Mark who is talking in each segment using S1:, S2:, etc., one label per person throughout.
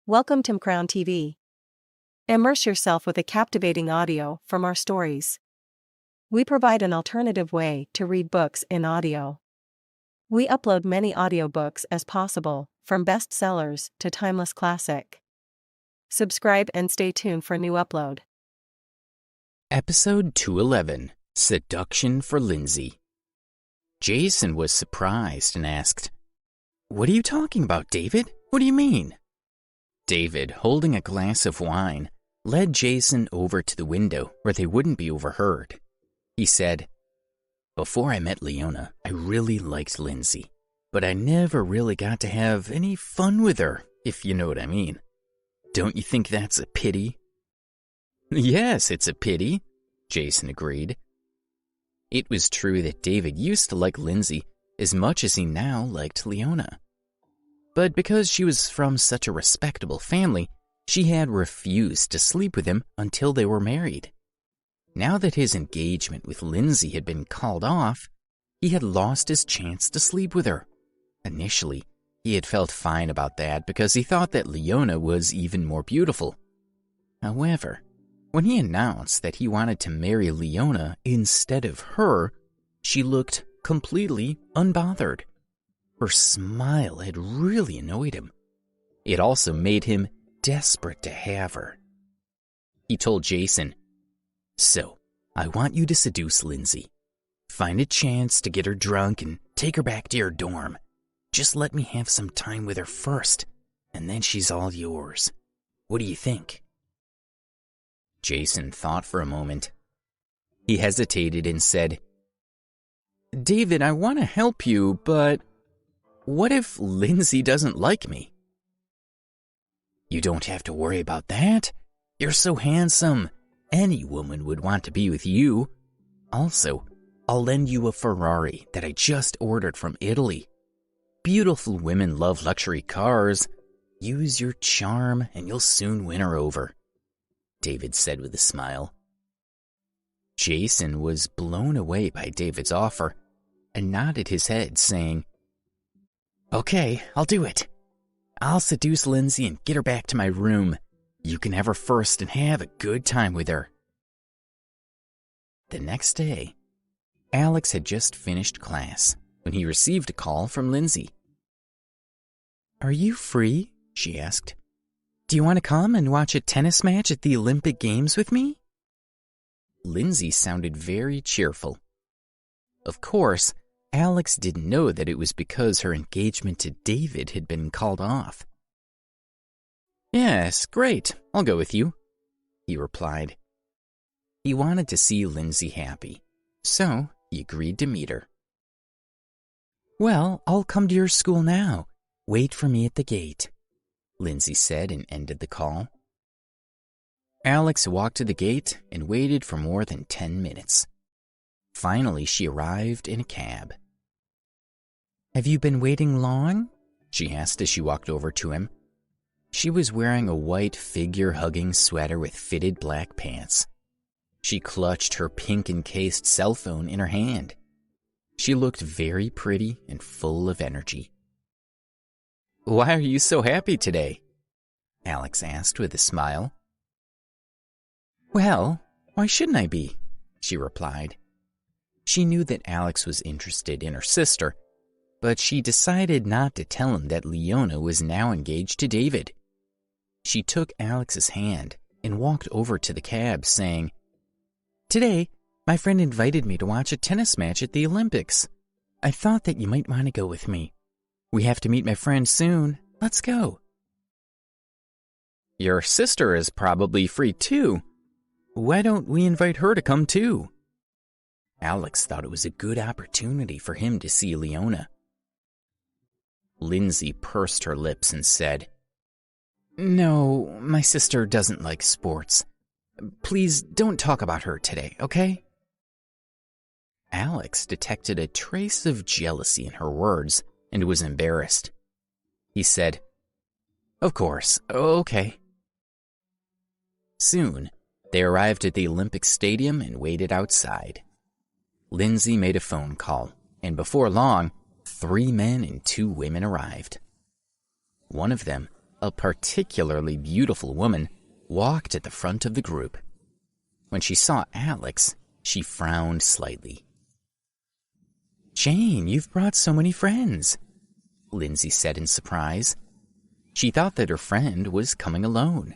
S1: Welcome to Crown TV. Immerse yourself with a captivating audio from our stories. We provide an alternative way to read books in audio. We upload many audiobooks as possible, from bestsellers to timeless classic. Subscribe and stay tuned for new upload.
S2: Episode 211, Seduction for Lindsay. Jason was surprised and asked, "What are you talking about, David? What do you mean?" David, holding a glass of wine, led Jason over to the window where they wouldn't be overheard. He said, "Before I met Leona, I really liked Lindsay, but I never really got to have any fun with her, if you know what I mean. Don't you think that's a pity?" "Yes, it's a pity," Jason agreed. It was true that David used to like Lindsay as much as he now liked Leona. But because she was from such a respectable family, she had refused to sleep with him until they were married. Now that his engagement with Lindsay had been called off, he had lost his chance to sleep with her. Initially, he had felt fine about that because he thought that Leona was even more beautiful. However, when he announced that he wanted to marry Leona instead of her, she looked completely unbothered. Her smile had really annoyed him. It also made him desperate to have her. He told Jason, "So, I want you to seduce Lindsay. Find a chance to get her drunk and take her back to your dorm. Just let me have some time with her first, and then she's all yours. What do you think?" Jason thought for a moment. He hesitated and said, "David, I want to help you, but what if Lindsay doesn't like me?" "You don't have to worry about that. You're so handsome. Any woman would want to be with you. Also, I'll lend you a Ferrari that I just ordered from Italy. Beautiful women love luxury cars. Use your charm and you'll soon win her over," David said with a smile. Jason was blown away by David's offer and nodded his head, saying, "Okay, I'll do it. I'll seduce Lindsay and get her back to my room. You can have her first and have a good time with her." The next day, Alex had just finished class when he received a call from Lindsay. "Are you free?" she asked. "Do you want to come and watch a tennis match at the Olympic Games with me?" Lindsay sounded very cheerful. Of course, Alex didn't know that it was because her engagement to David had been called off. "Yes, great, I'll go with you," he replied. He wanted to see Lindsay happy, so he agreed to meet her. "Well, I'll come to your school now. Wait for me at the gate," Lindsay said and ended the call. Alex walked to the gate and waited for more than 10 minutes. Finally, she arrived in a cab. "Have you been waiting long?" she asked as she walked over to him. She was wearing a white figure-hugging sweater with fitted black pants. She clutched her pink-encased cell phone in her hand. She looked very pretty and full of energy. "Why are you so happy today?" Alex asked with a smile. "Well, why shouldn't I be?" she replied. She knew that Alex was interested in her sister, but she decided not to tell him that Leona was now engaged to David. She took Alex's hand and walked over to the cab, saying, "Today, my friend invited me to watch a tennis match at the Olympics. I thought that you might want to go with me. We have to meet my friend soon. Let's go." "Your sister is probably free too. Why don't we invite her to come too?" Alex thought it was a good opportunity for him to see Leona. Lindsay pursed her lips and said, "No, my sister doesn't like sports. Please don't talk about her today, okay?" Alex detected a trace of jealousy in her words and was embarrassed. He said, "Of course, okay." Soon, they arrived at the Olympic Stadium and waited outside. Lindsay made a phone call, and before long, 3 men and 2 women arrived. One of them, a particularly beautiful woman walked at the front of the group. When she saw Alex, she frowned slightly. "Jane, you've brought so many friends," Lindsay said in surprise. She thought that her friend was coming alone.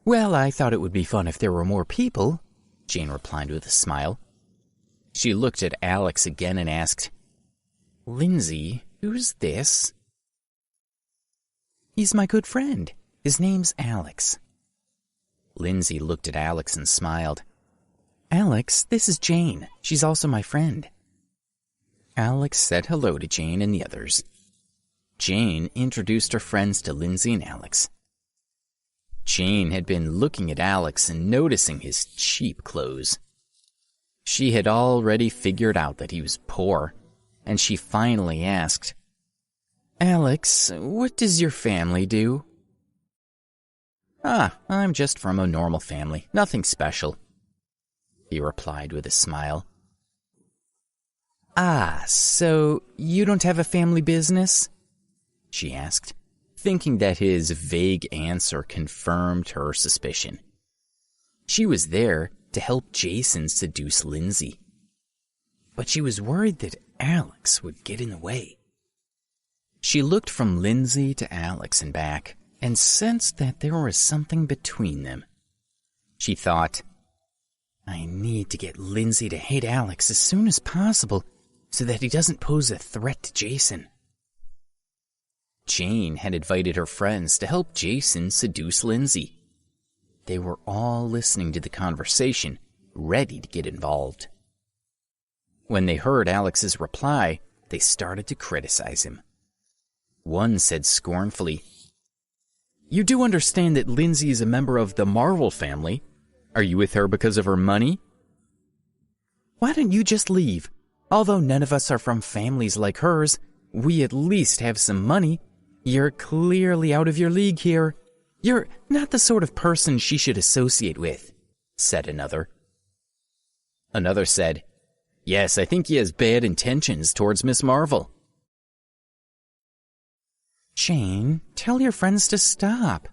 S2: "Well, I thought it would be fun if there were more people," Jane replied with a smile. She looked at Alex again and asked, "Lindsay, who's this?" "He's my good friend. His name's Alex." Lindsay looked at Alex and smiled. "Alex, this is Jane. She's also my friend." Alex said hello to Jane and the others. Jane introduced her friends to Lindsay and Alex. Jane had been looking at Alex and noticing his cheap clothes. She had already figured out that he was poor, and she finally asked, "Alex, what does your family do?" "I'm just from a normal family, nothing special," he replied with a smile. So you don't have a family business?" she asked, thinking that his vague answer confirmed her suspicion. She was there to help Jason seduce Lindsay, but she was worried that Alex would get in the way. She looked from Lindsay to Alex and back and sensed that there was something between them. She thought, "I need to get Lindsay to hate Alex as soon as possible so that he doesn't pose a threat to Jason." Jane had invited her friends to help Jason seduce Lindsay. They were all listening to the conversation, ready to get involved. When they heard Alex's reply, they started to criticize him. One said scornfully, "You do understand that Lindsay is a member of the Marvel family. Are you with her because of her money?" "Why don't you just leave? Although none of us are from families like hers, we at least have some money. You're clearly out of your league here. You're not the sort of person she should associate with," said another. Another said, "Yes, I think he has bad intentions towards Miss Marvel." "Jane, tell your friends to stop.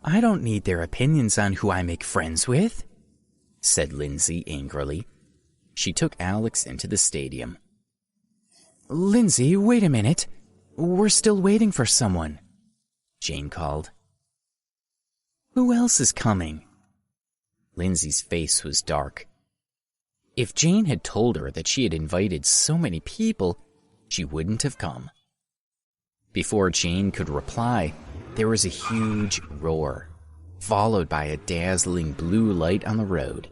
S2: I don't need their opinions on who I make friends with," said Lindsay angrily. She took Alex into the stadium. "Lindsay, wait a minute. We're still waiting for someone," Jane called. "Who else is coming?" Lindsay's face was dark. If Jane had told her that she had invited so many people, she wouldn't have come. Before Jane could reply, there was a huge roar, followed by a dazzling blue light on the road.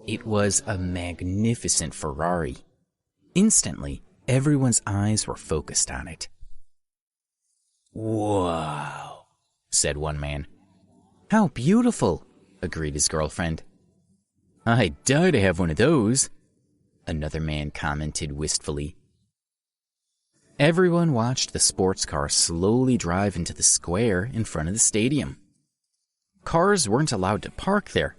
S2: It was a magnificent Ferrari. Instantly, everyone's eyes were focused on it. "Whoa," said one man. "How beautiful," agreed his girlfriend. "I'd die to have one of those," another man commented wistfully. Everyone watched the sports car slowly drive into the square in front of the stadium. Cars weren't allowed to park there,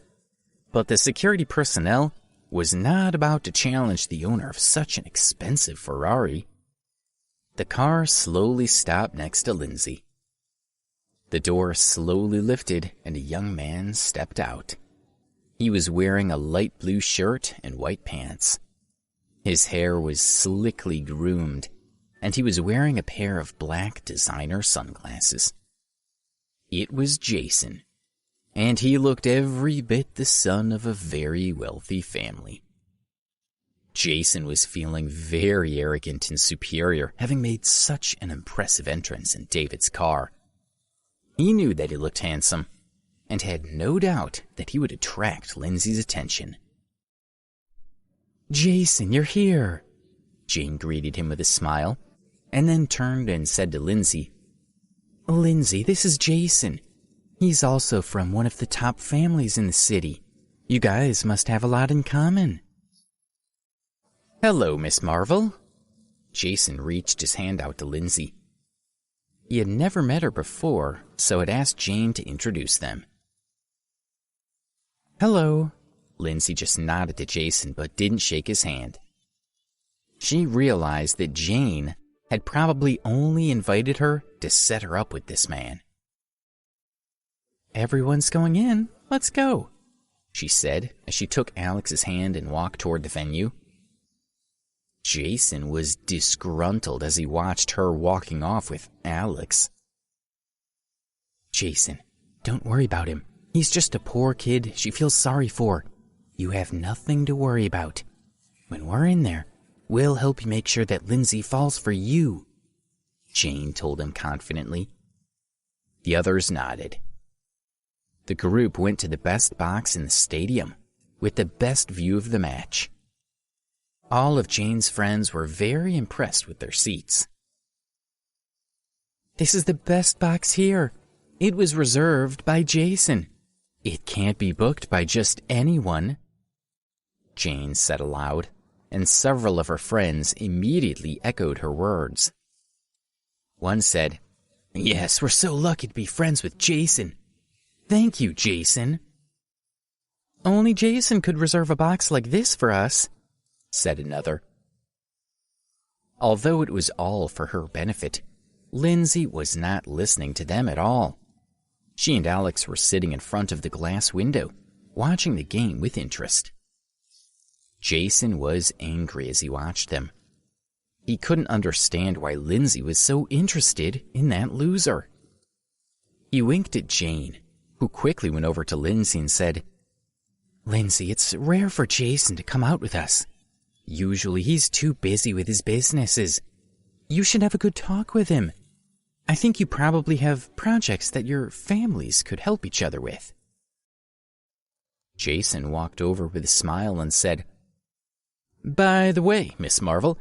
S2: but the security personnel was not about to challenge the owner of such an expensive Ferrari. The car slowly stopped next to Lindsay. The door slowly lifted and a young man stepped out. He was wearing a light blue shirt and white pants. His hair was slickly groomed, and he was wearing a pair of black designer sunglasses. It was Jason, and he looked every bit the son of a very wealthy family. Jason was feeling very arrogant and superior, having made such an impressive entrance in David's car. He knew that he looked handsome, and had no doubt that he would attract Lindsay's attention. "Jason, you're here," Jane greeted him with a smile, and then turned and said to Lindsay, "Lindsay, this is Jason. He's also from one of the top families in the city. You guys must have a lot in common." "Hello, Miss Marvel." Jason reached his hand out to Lindsay. He had never met her before, so had asked Jane to introduce them. "Hello." Lindsay just nodded to Jason but didn't shake his hand. She realized that Jane had probably only invited her to set her up with this man. "Everyone's going in. Let's go," she said as she took Alex's hand and walked toward the venue. Jason was disgruntled as he watched her walking off with Alex. "Jason, don't worry about him. He's just a poor kid she feels sorry for. You have nothing to worry about. When we're in there, we'll help you make sure that Lindsay falls for you," Jane told him confidently. The others nodded. The group went to the best box in the stadium, with the best view of the match. All of Jane's friends were very impressed with their seats. "This is the best box here. It was reserved by Jason. It can't be booked by just anyone," Jane said aloud, and several of her friends immediately echoed her words. One said, "Yes, we're so lucky to be friends with Jason. Thank you, Jason." "Only Jason could reserve a box like this for us," said another. Although it was all for her benefit, Lindsay was not listening to them at all. She and Alex were sitting in front of the glass window, watching the game with interest. Jason was angry as he watched them. He couldn't understand why Lindsay was so interested in that loser. He winked at Jane, who quickly went over to Lindsay and said, "Lindsay, it's rare for Jason to come out with us. Usually he's too busy with his businesses. You should have a good talk with him. I think you probably have projects that your families could help each other with." Jason walked over with a smile and said, "By the way, Miss Marvel,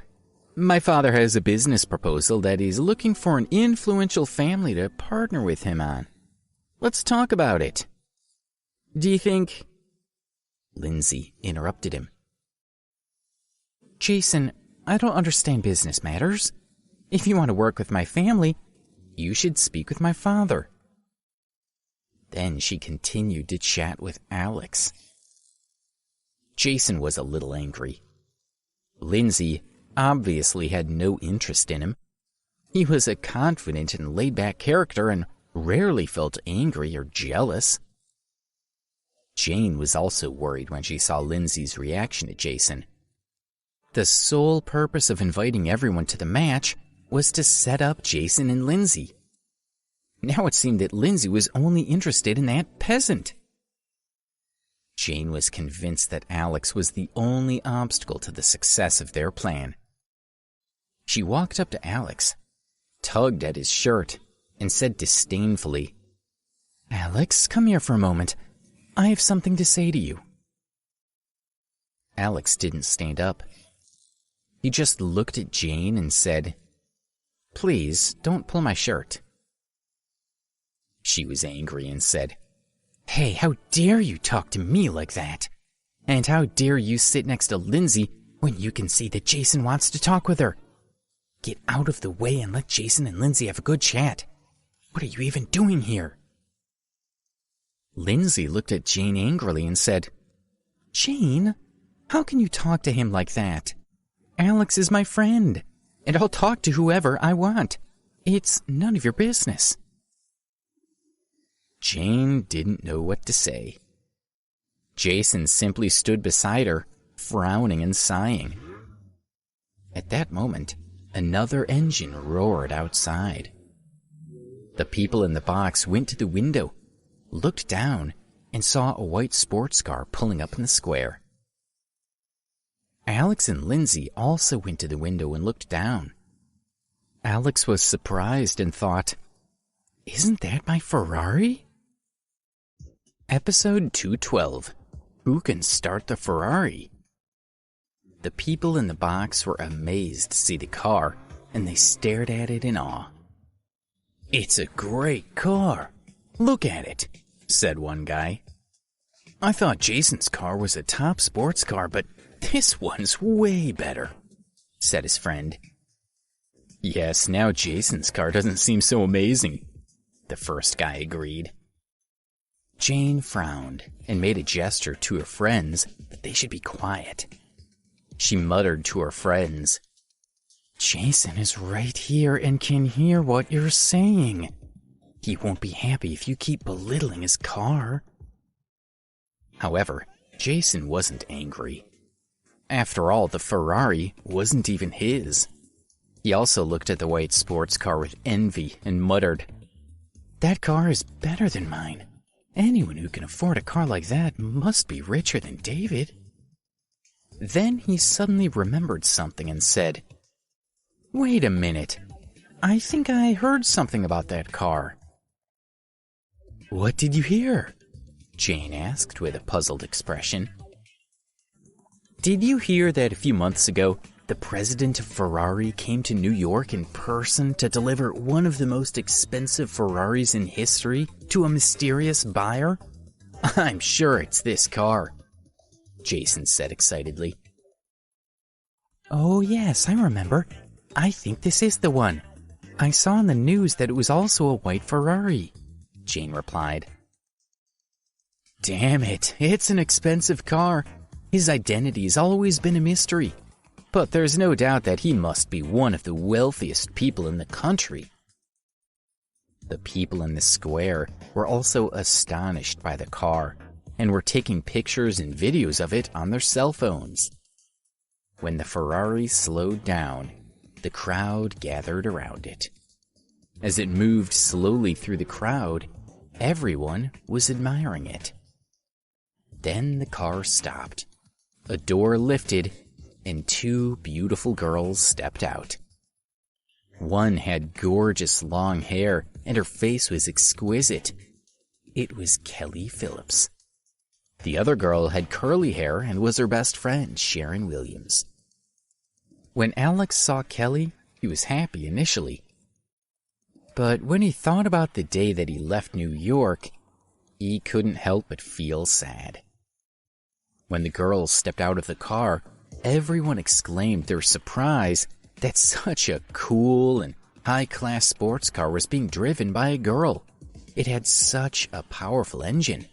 S2: my father has a business proposal that he's looking for an influential family to partner with him on. Let's talk about it. Do you think—" Lindsay interrupted him. "Jason, I don't understand business matters. If you want to work with my family, you should speak with my father." Then she continued to chat with Alex. Jason was a little angry. Lindsay obviously had no interest in him. He was a confident and laid-back character and rarely felt angry or jealous. Jane was also worried when she saw Lindsay's reaction to Jason. The sole purpose of inviting everyone to the match was to set up Jason and Lindsay. Now it seemed that Lindsay was only interested in that peasant. Jane was convinced that Alex was the only obstacle to the success of their plan. She walked up to Alex, tugged at his shirt, and said disdainfully, "Alex, come here for a moment. I have something to say to you." Alex didn't stand up. He just looked at Jane and said, "Please, don't pull my shirt." She was angry and said, "Hey, how dare you talk to me like that? And how dare you sit next to Lindsay when you can see that Jason wants to talk with her? Get out of the way and let Jason and Lindsay have a good chat. What are you even doing here?" Lindsay looked at Jane angrily and said, "Jane, how can you talk to him like that? Alex is my friend, and I'll talk to whoever I want. It's none of your business." Jane didn't know what to say. Jason simply stood beside her, frowning and sighing. At that moment, another engine roared outside. The people in the box went to the window, looked down, and saw a white sports car pulling up in the square. Alex and Lindsay also went to the window and looked down. Alex was surprised and thought, "Isn't that my Ferrari?" Episode 212. Who can start the Ferrari? The people in the box were amazed to see the car, and they stared at it in awe. "It's a great car. Look at it," said one guy. "I thought Jason's car was a top sports car, but this one's way better," said his friend. "Yes, now Jason's car doesn't seem so amazing," the first guy agreed. Jane frowned and made a gesture to her friends that they should be quiet. She muttered to her friends, Jason is right here and can hear what you're saying. He won't be happy if you keep belittling his car. However, Jason wasn't angry. After all, the Ferrari wasn't even his. He also looked at the white sports car with envy and muttered, "That car is better than mine. Anyone who can afford a car like that must be richer than David." Then he suddenly remembered something and said, "Wait a minute. I think I heard something about that car." "What did you hear?" Jane asked with a puzzled expression. "Did you hear that a few months ago, the president of Ferrari came to New York in person to deliver one of the most expensive Ferraris in history to a mysterious buyer? I'm sure it's this car," Jason said excitedly. "Oh yes, I remember. I think this is the one. I saw in the news that it was also a white Ferrari," Jane replied. "Damn it, it's an expensive car. His identity's always been a mystery. But there's no doubt that he must be one of the wealthiest people in the country." The people in the square were also astonished by the car and were taking pictures and videos of it on their cell phones. When the Ferrari slowed down, the crowd gathered around it. As it moved slowly through the crowd, everyone was admiring it. Then the car stopped. A door lifted, and two beautiful girls stepped out. One had gorgeous long hair, and her face was exquisite. It was Kelly Phillips. The other girl had curly hair and was her best friend, Sharon Williams. When Alex saw Kelly, he was happy initially. But when he thought about the day that he left New York, he couldn't help but feel sad. When the girls stepped out of the car, everyone exclaimed their surprise that such a cool and high-class sports car was being driven by a girl. It had such a powerful engine.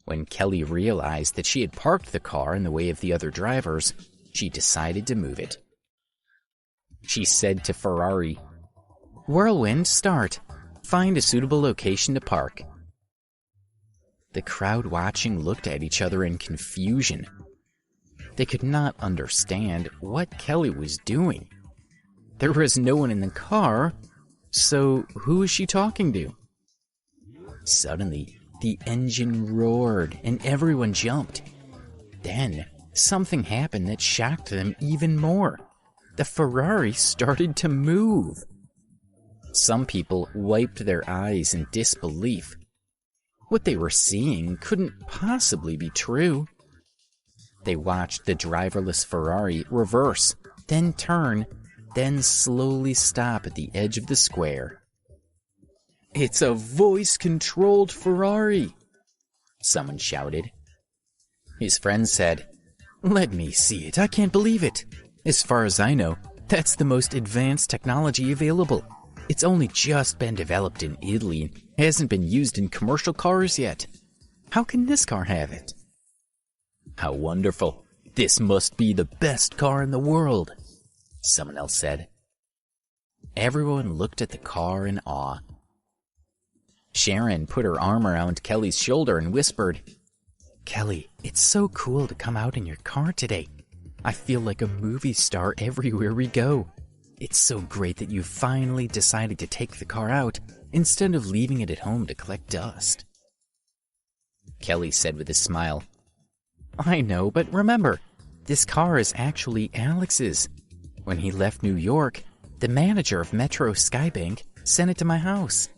S2: When Kelly realized that she had parked the car in the way of the other drivers, she decided to move it. She said to Ferrari, "Whirlwind, start. Find a suitable location to park." The crowd watching looked at each other in confusion. They could not understand what Kelly was doing. There was no one in the car, so who was she talking to? Suddenly, the engine roared and everyone jumped. Then, something happened that shocked them even more. The Ferrari started to move. Some people wiped their eyes in disbelief. What they were seeing couldn't possibly be true. They watched the driverless Ferrari reverse, then turn, then slowly stop at the edge of the square. "It's a voice-controlled Ferrari!" someone shouted. His friend said, "Let me see it. I can't believe it. As far as I know, that's the most advanced technology available. It's only just been developed in Italy and hasn't been used in commercial cars yet. How can this car have it?" "How wonderful. This must be the best car in the world," someone else said. Everyone looked at the car in awe. Sharon put her arm around Kelly's shoulder and whispered, "Kelly, it's so cool to come out in your car today. I feel like a movie star everywhere we go. It's so great that you finally decided to take the car out instead of leaving it at home to collect dust." Kelly said with a smile, "I know, but remember, this car is actually Alex's. When he left New York, the manager of Metro Skybank sent it to my house.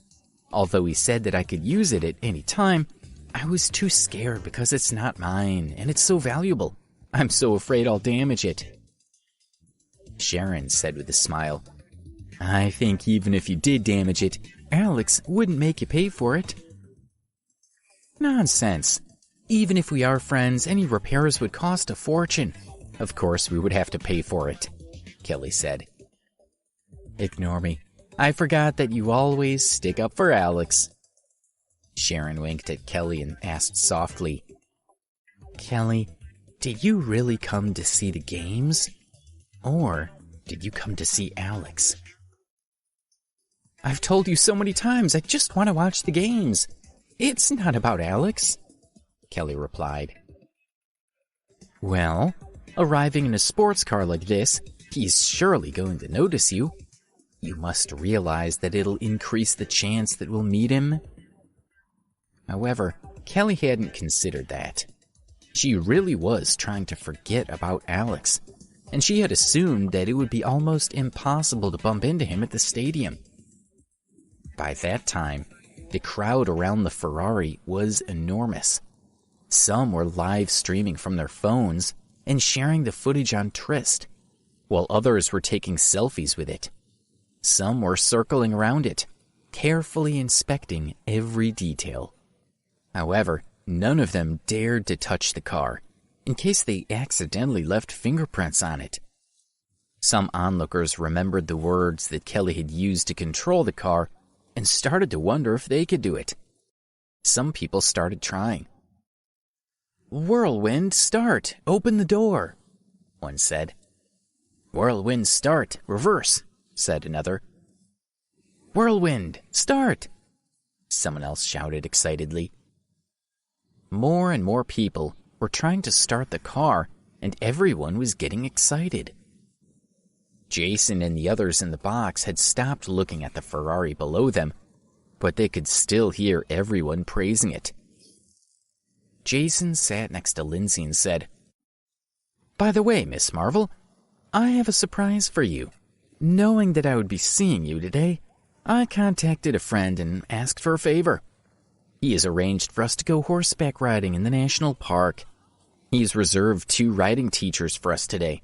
S2: Although he said that I could use it at any time, I was too scared because it's not mine and it's so valuable. I'm so afraid I'll damage it." Sharon said with a smile, "I think even if you did damage it, Alex wouldn't make you pay for it." "Nonsense. Even if we are friends, any repairs would cost a fortune. Of course we would have to pay for it," Kelly said. "Ignore me. I forgot that you always stick up for Alex." Sharon winked at Kelly and asked softly, "Kelly, did you really come to see the games? Or did you come to see Alex?" "I've told you so many times, I just want to watch the games. It's not about Alex," Kelly replied. "Well, arriving in a sports car like this, he's surely going to notice you. You must realize that it'll increase the chance that we'll meet him." However, Kelly hadn't considered that. She really was trying to forget about Alex, and she had assumed that it would be almost impossible to bump into him at the stadium. By that time, the crowd around the Ferrari was enormous. Some were live streaming from their phones and sharing the footage on Tryst, while others were taking selfies with it. Some were circling around it, carefully inspecting every detail. However, none of them dared to touch the car, in case they accidentally left fingerprints on it. Some onlookers remembered the words that Kelly had used to control the car and started to wonder if they could do it. Some people started trying. "Whirlwind, start! Open the door!" one said. "Whirlwind, start! Reverse!" said another. "Whirlwind, start!" someone else shouted excitedly. More and more people were trying to start the car, and everyone was getting excited. Jason and the others in the box had stopped looking at the Ferrari below them, but they could still hear everyone praising it. Jason sat next to Lindsay and said, "By the way, Miss Marvel, I have a surprise for you. Knowing that I would be seeing you today, I contacted a friend and asked for a favor. He has arranged for us to go horseback riding in the national park. He's reserved 2 riding teachers for us today.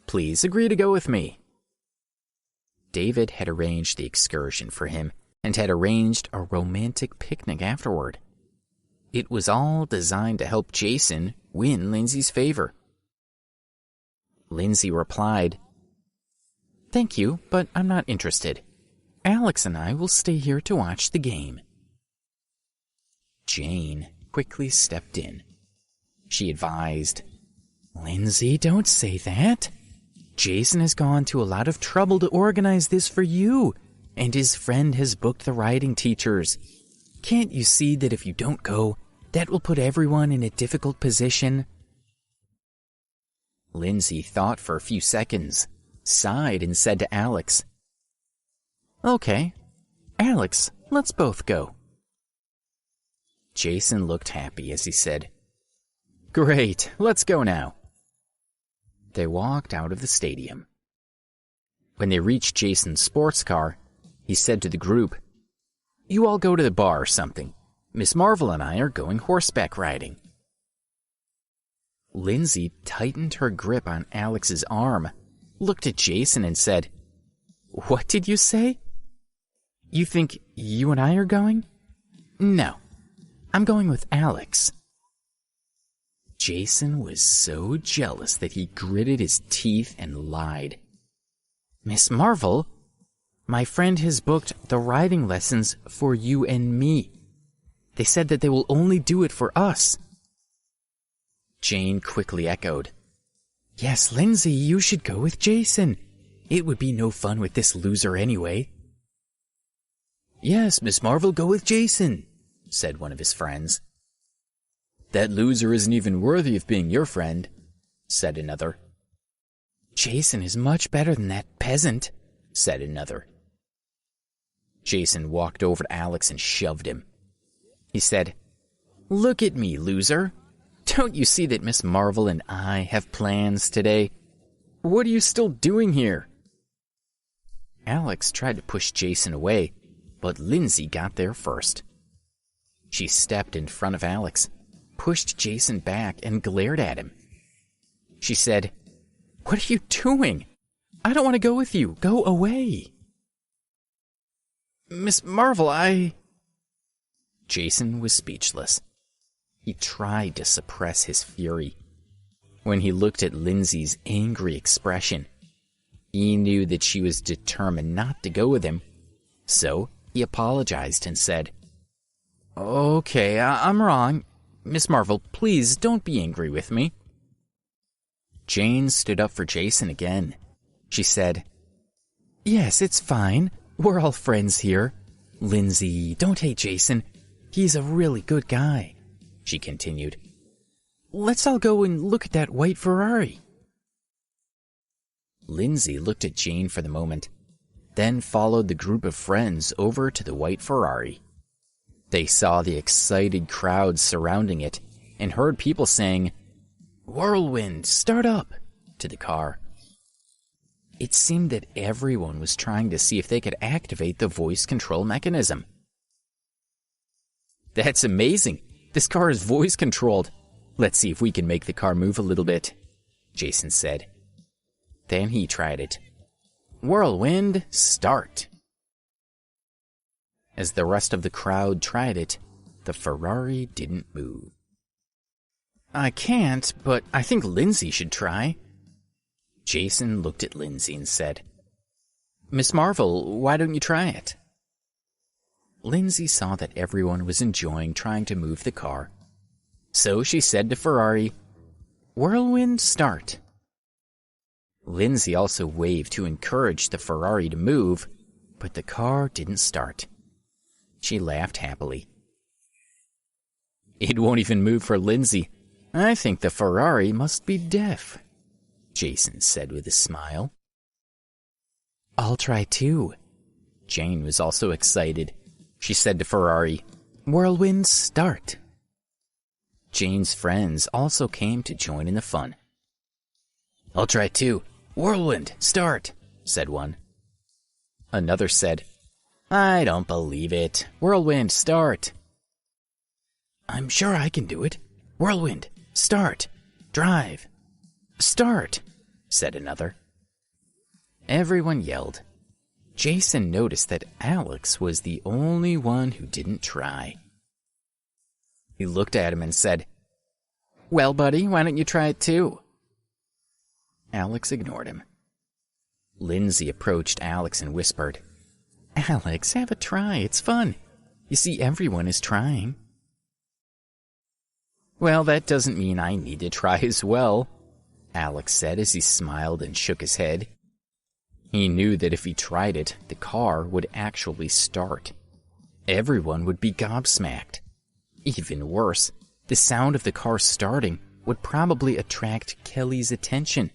S2: Please agree to go with me." David had arranged the excursion for him and had arranged a romantic picnic afterward. It was all designed to help Jason win Lindsay's favor. Lindsay replied, "Thank you, but I'm not interested. Alex and I will stay here to watch the game." Jane quickly stepped in. She advised, "Lindsay, don't say that. Jason has gone to a lot of trouble to organize this for you, and his friend has booked the riding teachers. Can't you see that if you don't go, that will put everyone in a difficult position?" Lindsay thought for a few seconds, sighed, and said to Alex, "Okay, Alex, let's both go." Jason looked happy as he said, "Great, let's go now." They walked out of the stadium. When they reached Jason's sports car, he said to the group, "You all go to the bar or something. Miss Marvel and I are going horseback riding." Lindsay tightened her grip on Alex's arm, looked at Jason and said, "What did you say? You think you and I are going?" "No, I'm going with Alex." Jason was so jealous that he gritted his teeth and lied. "Miss Marvel, my friend has booked the riding lessons for you and me. They said that they will only do it for us." Jane quickly echoed, "Yes, Lindsay, you should go with Jason. It would be no fun with this loser anyway." "Yes, Miss Marvel, go with Jason," said one of his friends. "That loser isn't even worthy of being your friend," said another. "Jason is much better than that peasant," said another. Jason walked over to Alex and shoved him. He said, "Look at me, loser. Don't you see that Miss Marvel and I have plans today? What are you still doing here?" Alex tried to push Jason away, but Lindsay got there first. She stepped in front of Alex, pushed Jason back, and glared at him. She said, "What are you doing? I don't want to go with you. Go away." "Miss Marvel, I..." Jason was speechless. He tried to suppress his fury. When he looked at Lindsay's angry expression, he knew that she was determined not to go with him, so he apologized and said, "Okay, I'm wrong. Miss Marvel, please don't be angry with me." Jane stood up for Jason again, She said, "Yes, it's fine. We're all friends here. Lindsay, don't hate Jason. He's a really good guy," she continued. "Let's all go and look at that white Ferrari." Lindsay looked at Jane for the moment, then followed the group of friends over to the white Ferrari. They saw the excited crowd surrounding it and heard people saying, "Whirlwind, start up," to the car. It seemed that everyone was trying to see if they could activate the voice control mechanism. "That's amazing. This car is voice controlled. Let's see if we can make the car move a little bit," Jason said. Then he tried it. "Whirlwind, start." As the rest of the crowd tried it, the Ferrari didn't move. "I can't, but I think Lindsay should try." Jason looked at Lindsay and said, "Miss Marvel, why don't you try it?" Lindsay saw that everyone was enjoying trying to move the car. So she said to Ferrari, "Whirlwind, start." Lindsay also waved to encourage the Ferrari to move, but the car didn't start. She laughed happily. "It won't even move for Lindsay. I think the Ferrari must be deaf," Jason said with a smile. "I'll try too." Jane was also excited. She said to Ferrari, "Whirlwind, start." Jane's friends also came to join in the fun. "I'll try too. Whirlwind, start," said one. Another said, "I don't believe it. Whirlwind, start." "I'm sure I can do it. Whirlwind, start. Drive. Start," said another. Everyone yelled. Jason noticed that Alex was the only one who didn't try. He looked at him and said, "Well, buddy, why don't you try it too?" Alex ignored him. Lindsay approached Alex and whispered, "Alex, have a try. It's fun. You see, everyone is trying." "Well, that doesn't mean I need to try as well," Alex said as he smiled and shook his head. He knew that if he tried it, the car would actually start. Everyone would be gobsmacked. Even worse, the sound of the car starting would probably attract Kelly's attention.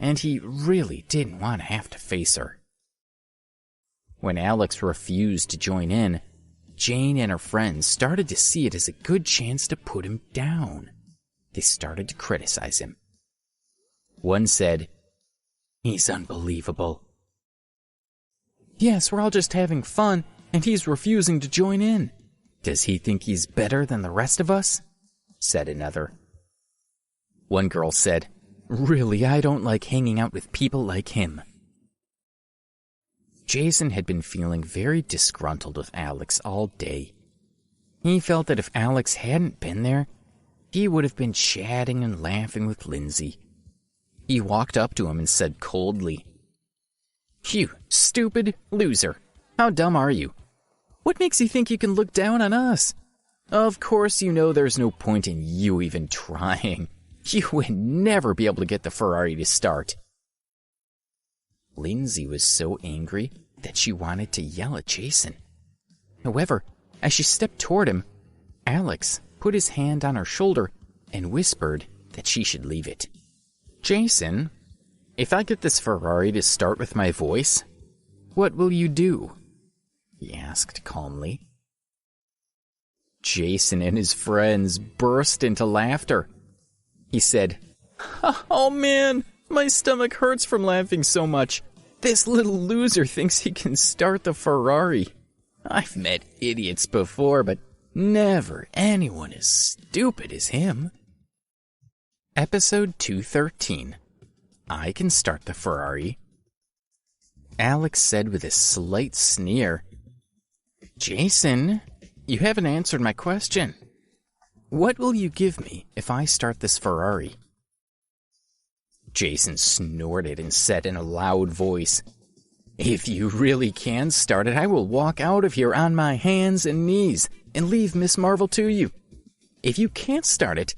S2: And he really didn't want to have to face her. When Alex refused to join in, Jane and her friends started to see it as a good chance to put him down. They started to criticize him. One said, "He's unbelievable." "Yes, we're all just having fun, and he's refusing to join in. Does he think he's better than the rest of us?" said another. One girl said, "Really, I don't like hanging out with people like him." Jason had been feeling very disgruntled with Alex all day. He felt that if Alex hadn't been there, he would have been chatting and laughing with Lindsay. He walked up to him and said coldly, "You stupid loser. How dumb are you? What makes you think you can look down on us? Of course you know there's no point in you even trying. You would never be able to get the Ferrari to start." Lindsay was so angry that she wanted to yell at Jason. However, as she stepped toward him, Alex put his hand on her shoulder and whispered that she should leave it. "Jason, if I get this Ferrari to start with my voice, what will you do?" he asked calmly. Jason and his friends burst into laughter. He said, "Oh man, my stomach hurts from laughing so much. This little loser thinks he can start the Ferrari. I've met idiots before, but never anyone as stupid as him." Episode 213. I Can Start the Ferrari. Alex said with a slight sneer, "Jason, you haven't answered my question. What will you give me if I start this Ferrari?" Jason snorted and said in a loud voice, "If you really can start it, I will walk out of here on my hands and knees and leave Miss Marvel to you. If you can't start it,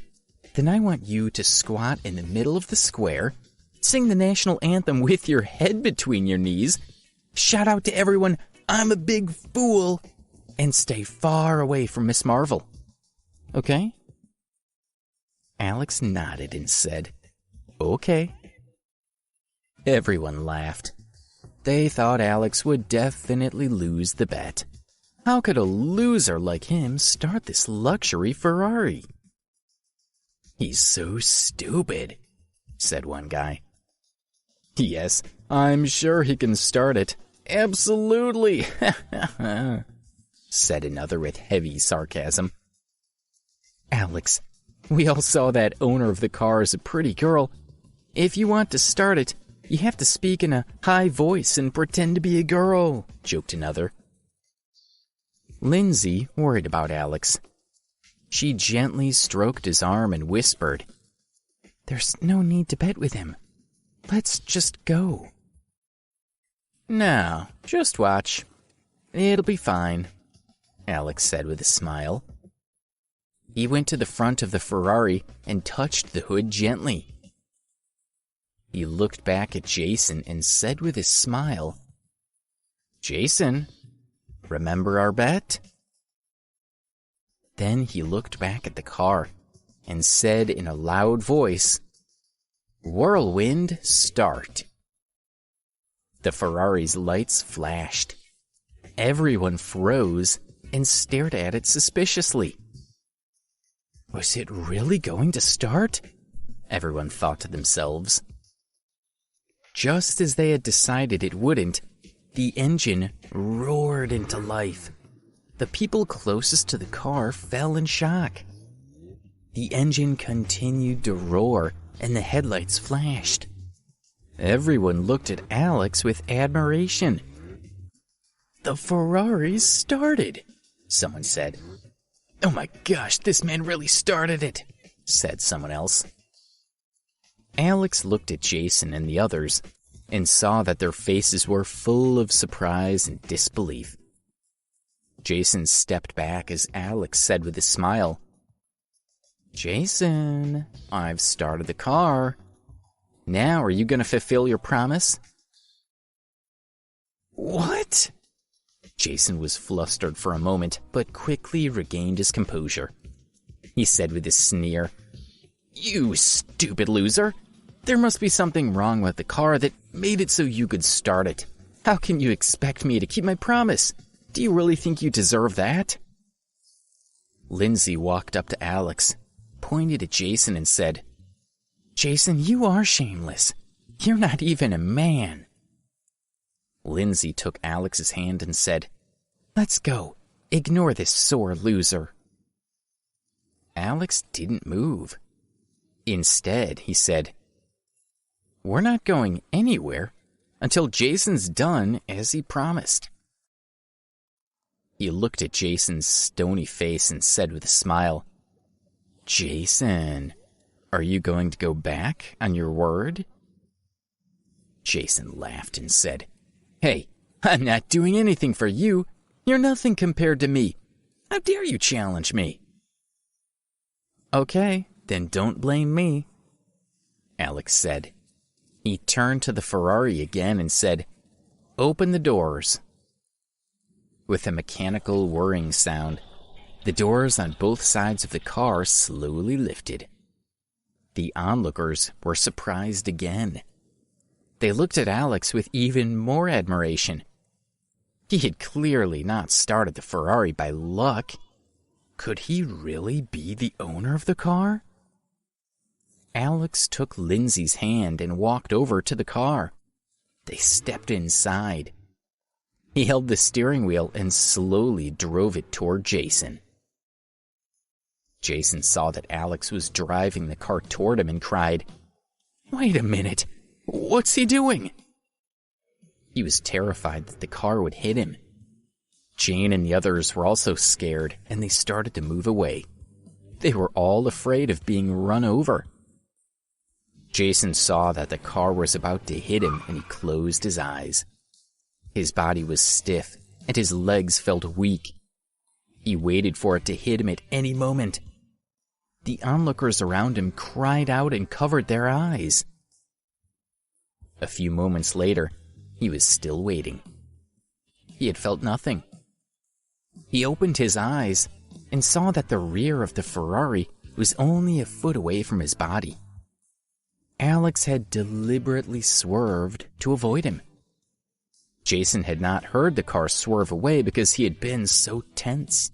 S2: then I want you to squat in the middle of the square, Sing the national anthem with your head between your knees. Shout out to everyone, "I'm a big fool," and stay far away from Miss Marvel. Okay? Alex nodded and said, "Okay." Everyone laughed. They thought Alex would definitely lose the bet. How could a loser like him start this luxury Ferrari? "He's so stupid," said one guy. "Yes, I'm sure he can start it. Absolutely," said another with heavy sarcasm. "Alex, we all saw that owner of the car is a pretty girl. If you want to start it, you have to speak in a high voice and pretend to be a girl," joked another. Lindsay worried about Alex. She gently stroked his arm and whispered, "There's no need to bet with him. Let's just go." "No, just watch. It'll be fine," Alex said with a smile. He went to the front of the Ferrari and touched the hood gently. He looked back at Jason and said with a smile, "Jason, remember our bet?" Then he looked back at the car and said in a loud voice, "Whirlwind, start." The Ferrari's lights flashed. Everyone froze and stared at it suspiciously. Was it really going to start? Everyone thought to themselves. Just as they had decided it wouldn't, the engine roared into life. The people closest to the car fell in shock. The engine continued to roar, and the headlights flashed. Everyone looked at Alex with admiration. "The Ferrari's started," someone said. "Oh my gosh, this man really started it," said someone else. Alex looked at Jason and the others and saw that their faces were full of surprise and disbelief. Jason stepped back as Alex said with a smile, "Jason, I've started the car. Now, are you going to fulfill your promise?" "What?" Jason was flustered for a moment, but quickly regained his composure. He said with a sneer, "You stupid loser! There must be something wrong with the car that made it so you could start it. How can you expect me to keep my promise? Do you really think you deserve that?" Lindsay walked up to Alex, pointed at Jason and said, "Jason, you are shameless. You're not even a man." Lindsay took Alex's hand and said, "Let's go. Ignore this sore loser." Alex didn't move. Instead, he said, "We're not going anywhere until Jason's done as he promised." He looked at Jason's stony face and said with a smile, "Jason, are you going to go back on your word?" Jason laughed and said, "Hey, I'm not doing anything for you. You're nothing compared to me. How dare you challenge me?" "Okay, then don't blame me," Alex said. He turned to the Ferrari again and said, "Open the doors." With a mechanical whirring sound, the doors on both sides of the car slowly lifted. The onlookers were surprised again. They looked at Alex with even more admiration. He had clearly not started the Ferrari by luck. Could he really be the owner of the car? Alex took Lindsay's hand and walked over to the car. They stepped inside. He held the steering wheel and slowly drove it toward Jason. Jason saw that Alex was driving the car toward him and cried, "Wait a minute, what's he doing?" He was terrified that the car would hit him. Jane and the others were also scared, and they started to move away. They were all afraid of being run over. Jason saw that the car was about to hit him, and he closed his eyes. His body was stiff, and his legs felt weak. He waited for it to hit him at any moment. The onlookers around him cried out and covered their eyes. A few moments later, he was still waiting. He had felt nothing. He opened his eyes and saw that the rear of the Ferrari was only a foot away from his body. Alex had deliberately swerved to avoid him. Jason had not heard the car swerve away because he had been so tense.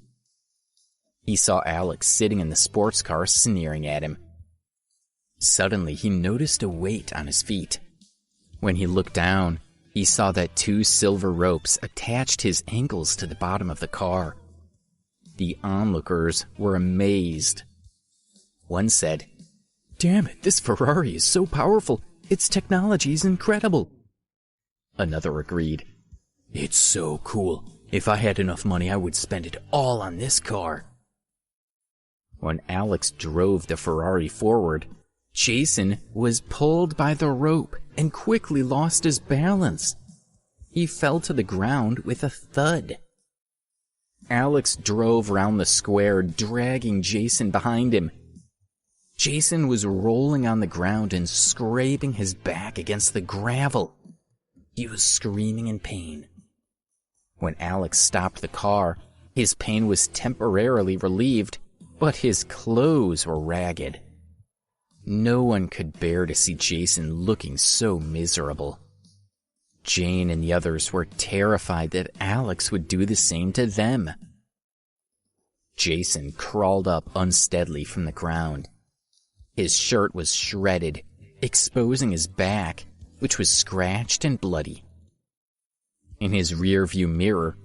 S2: He saw Alex sitting in the sports car sneering at him. Suddenly, he noticed a weight on his feet. When he looked down, he saw that 2 silver ropes attached his ankles to the bottom of the car. The onlookers were amazed. One said, "Damn it, this Ferrari is so powerful. Its technology is incredible." Another agreed, "It's so cool. If I had enough money, I would spend it all on this car." When Alex drove the Ferrari forward, Jason was pulled by the rope and quickly lost his balance. He fell to the ground with a thud. Alex drove around the square, dragging Jason behind him. Jason was rolling on the ground and scraping his back against the gravel. He was screaming in pain. When Alex stopped the car, his pain was temporarily relieved, but his clothes were ragged. No one could bear to see Jason looking so miserable. Jane and the others were terrified that Alex would do the same to them. Jason crawled up unsteadily from the ground. His shirt was shredded, exposing his back, which was scratched and bloody. In his rearview mirror,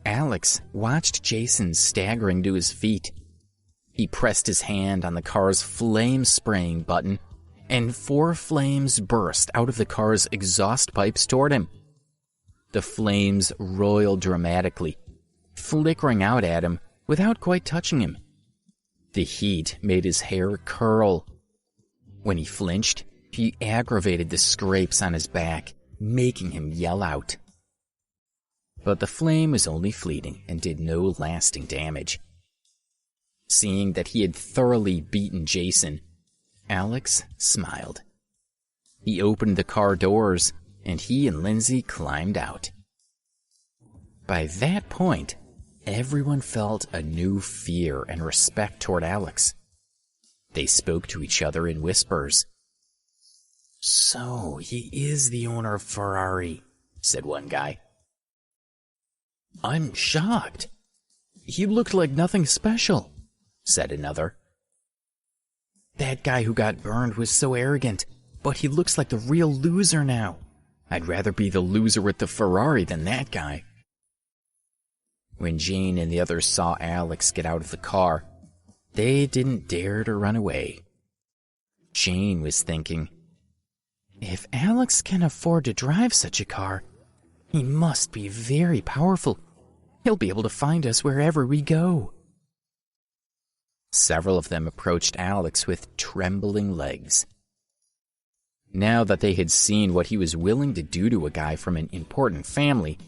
S2: Alex watched Jason staggering to his feet. He pressed his hand on the car's flame-spraying button, and 4 flames burst out of the car's exhaust pipes toward him. The flames roiled dramatically, flickering out at him without quite touching him. The heat made his hair curl. When he flinched, he aggravated the scrapes on his back, making him yell out. But the flame was only fleeting and did no lasting damage. Seeing that he had thoroughly beaten Jason, Alex smiled. He opened the car doors, and he and Lindsay climbed out. By that point, everyone felt a new fear and respect toward Alex. They spoke to each other in whispers. "So, he is the owner of Ferrari," said one guy. "I'm shocked. He looked like nothing special," said another. "That guy who got burned was so arrogant, but he looks like the real loser now. I'd rather be the loser with the Ferrari than that guy." When Jane and the others saw Alex get out of the car, they didn't dare to run away. Jane was thinking, "If Alex can afford to drive such a car, he must be very powerful. He'll be able to find us wherever we go." Several of them approached Alex with trembling legs. Now that they had seen what he was willing to do to a guy from an important family,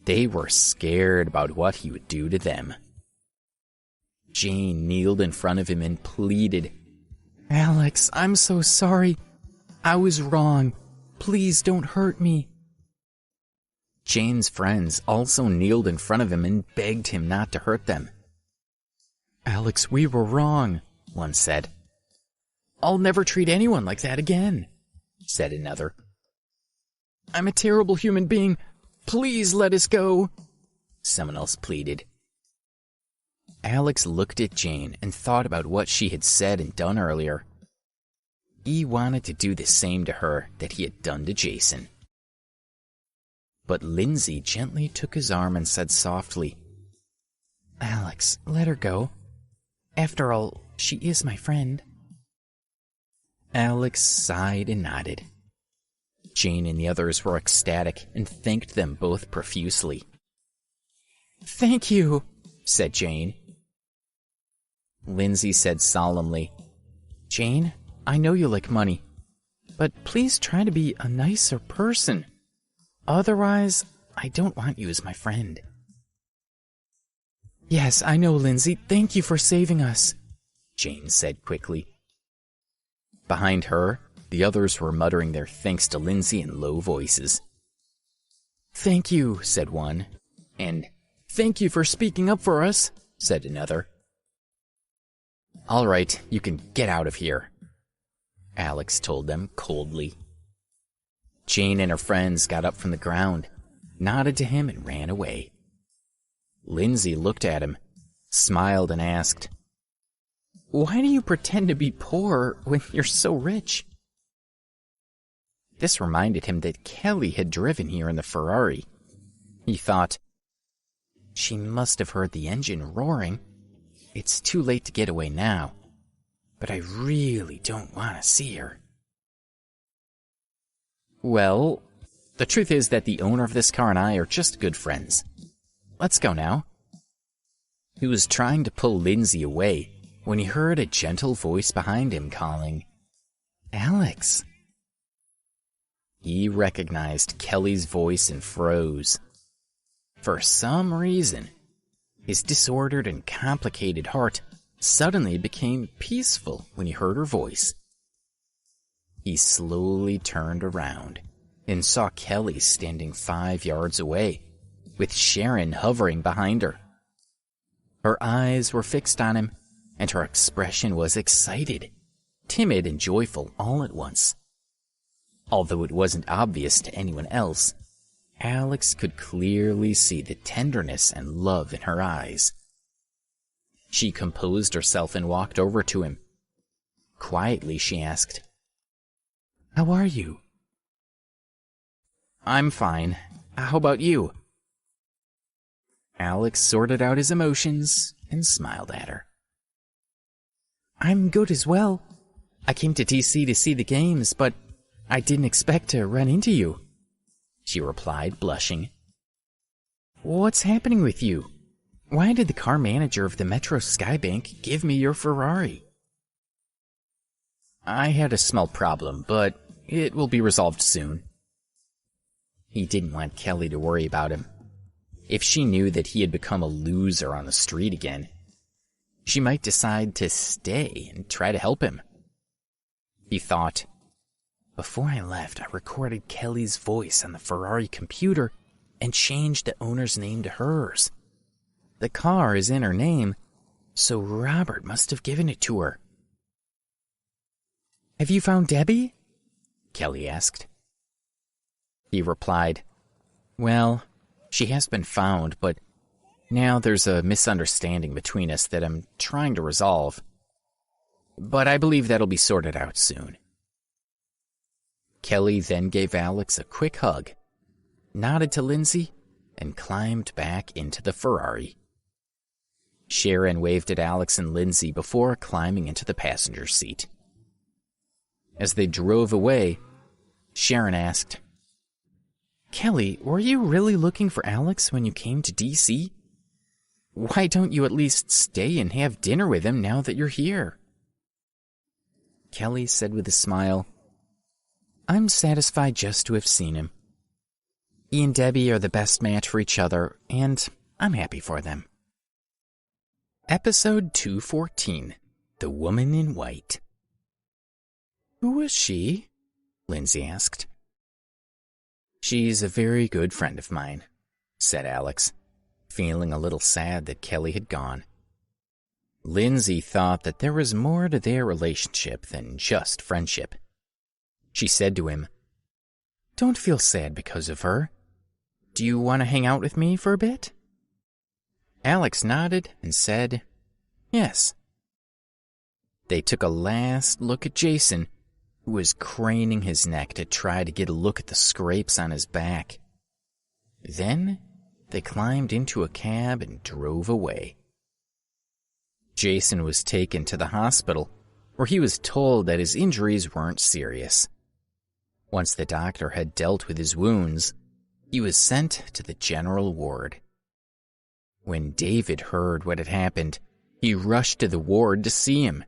S2: they were scared about what he would do to them. Jane kneeled in front of him and pleaded, "Alex, I'm so sorry. I was wrong. Please don't hurt me." Jane's friends also kneeled in front of him and begged him not to hurt them. "Alex, we were wrong," one said. "I'll never treat anyone like that again," said another. "I'm a terrible human being. Please let us go," someone else pleaded. Alex looked at Jane and thought about what she had said and done earlier. He wanted to do the same to her that he had done to Jason. But Lindsay gently took his arm and said softly, "Alex, let her go. After all, she is my friend." Alex sighed and nodded. Jane and the others were ecstatic and thanked them both profusely. "Thank you," said Jane. Lindsay said solemnly, "Jane, I know you like money, but please try to be a nicer person. Otherwise, I don't want you as my friend." "Yes, I know, Lindsay. Thank you for saving us," Jane said quickly. Behind her, the others were muttering their thanks to Lindsay in low voices. "Thank you," said one, and "Thank you for speaking up for us," said another. "All right, you can get out of here," Alex told them coldly. Jane and her friends got up from the ground, nodded to him, and ran away. Lindsay looked at him, smiled, and asked, "Why do you pretend to be poor when you're so rich?" This reminded him that Kelly had driven here in the Ferrari. He thought, she must have heard the engine roaring. It's too late to get away now, but I really don't want to see her. Well, the truth is that the owner of this car and I are just good friends. Let's go now. He was trying to pull Lindsay away when he heard a gentle voice behind him calling, "Alex." He recognized Kelly's voice and froze. For some reason, his disordered and complicated heart suddenly became peaceful when he heard her voice. He slowly turned around and saw Kelly standing 5 yards away, with Sharon hovering behind her. Her eyes were fixed on him, and her expression was excited, timid, and joyful all at once. Although it wasn't obvious to anyone else, Alex could clearly see the tenderness and love in her eyes. She composed herself and walked over to him. Quietly, she asked, "How are you?" "I'm fine. How about you?" Alex sorted out his emotions and smiled at her. "I'm good as well. I came to DC to see the games, but I didn't expect to run into you," she replied, blushing. "What's happening with you? Why did the car manager of the Metro Skybank give me your Ferrari?" "I had a small problem, but it will be resolved soon." He didn't want Kelly to worry about him. If she knew that he had become a loser on the street again, she might decide to stay and try to help him. He thought, before I left, I recorded Kelly's voice on the Ferrari computer and changed the owner's name to hers. The car is in her name, so Robert must have given it to her. "Have you found Debbie?" Kelly asked. He replied, "Well, she has been found, but now there's a misunderstanding between us that I'm trying to resolve. But I believe that'll be sorted out soon." Kelly then gave Alex a quick hug, nodded to Lindsay, and climbed back into the Ferrari. Sharon waved at Alex and Lindsay before climbing into the passenger seat. As they drove away, Sharon asked, "Kelly, were you really looking for Alex when you came to DC? Why don't you at least stay and have dinner with him now that you're here?" Kelly said with a smile, "I'm satisfied just to have seen him. He and Debbie are the best match for each other, and I'm happy for them." Episode 214, The Woman in White. "Who is she?" Lindsay asked. "She's a very good friend of mine," said Alex, feeling a little sad that Kelly had gone. Lindsay thought that there was more to their relationship than just friendship. She said to him, "Don't feel sad because of her. Do you want to hang out with me for a bit?" Alex nodded and said, "Yes." They took a last look at Jason, who was craning his neck to try to get a look at the scrapes on his back. Then they climbed into a cab and drove away. Jason was taken to the hospital, where he was told that his injuries weren't serious. Once the doctor had dealt with his wounds, he was sent to the general ward. When David heard what had happened, he rushed to the ward to see him.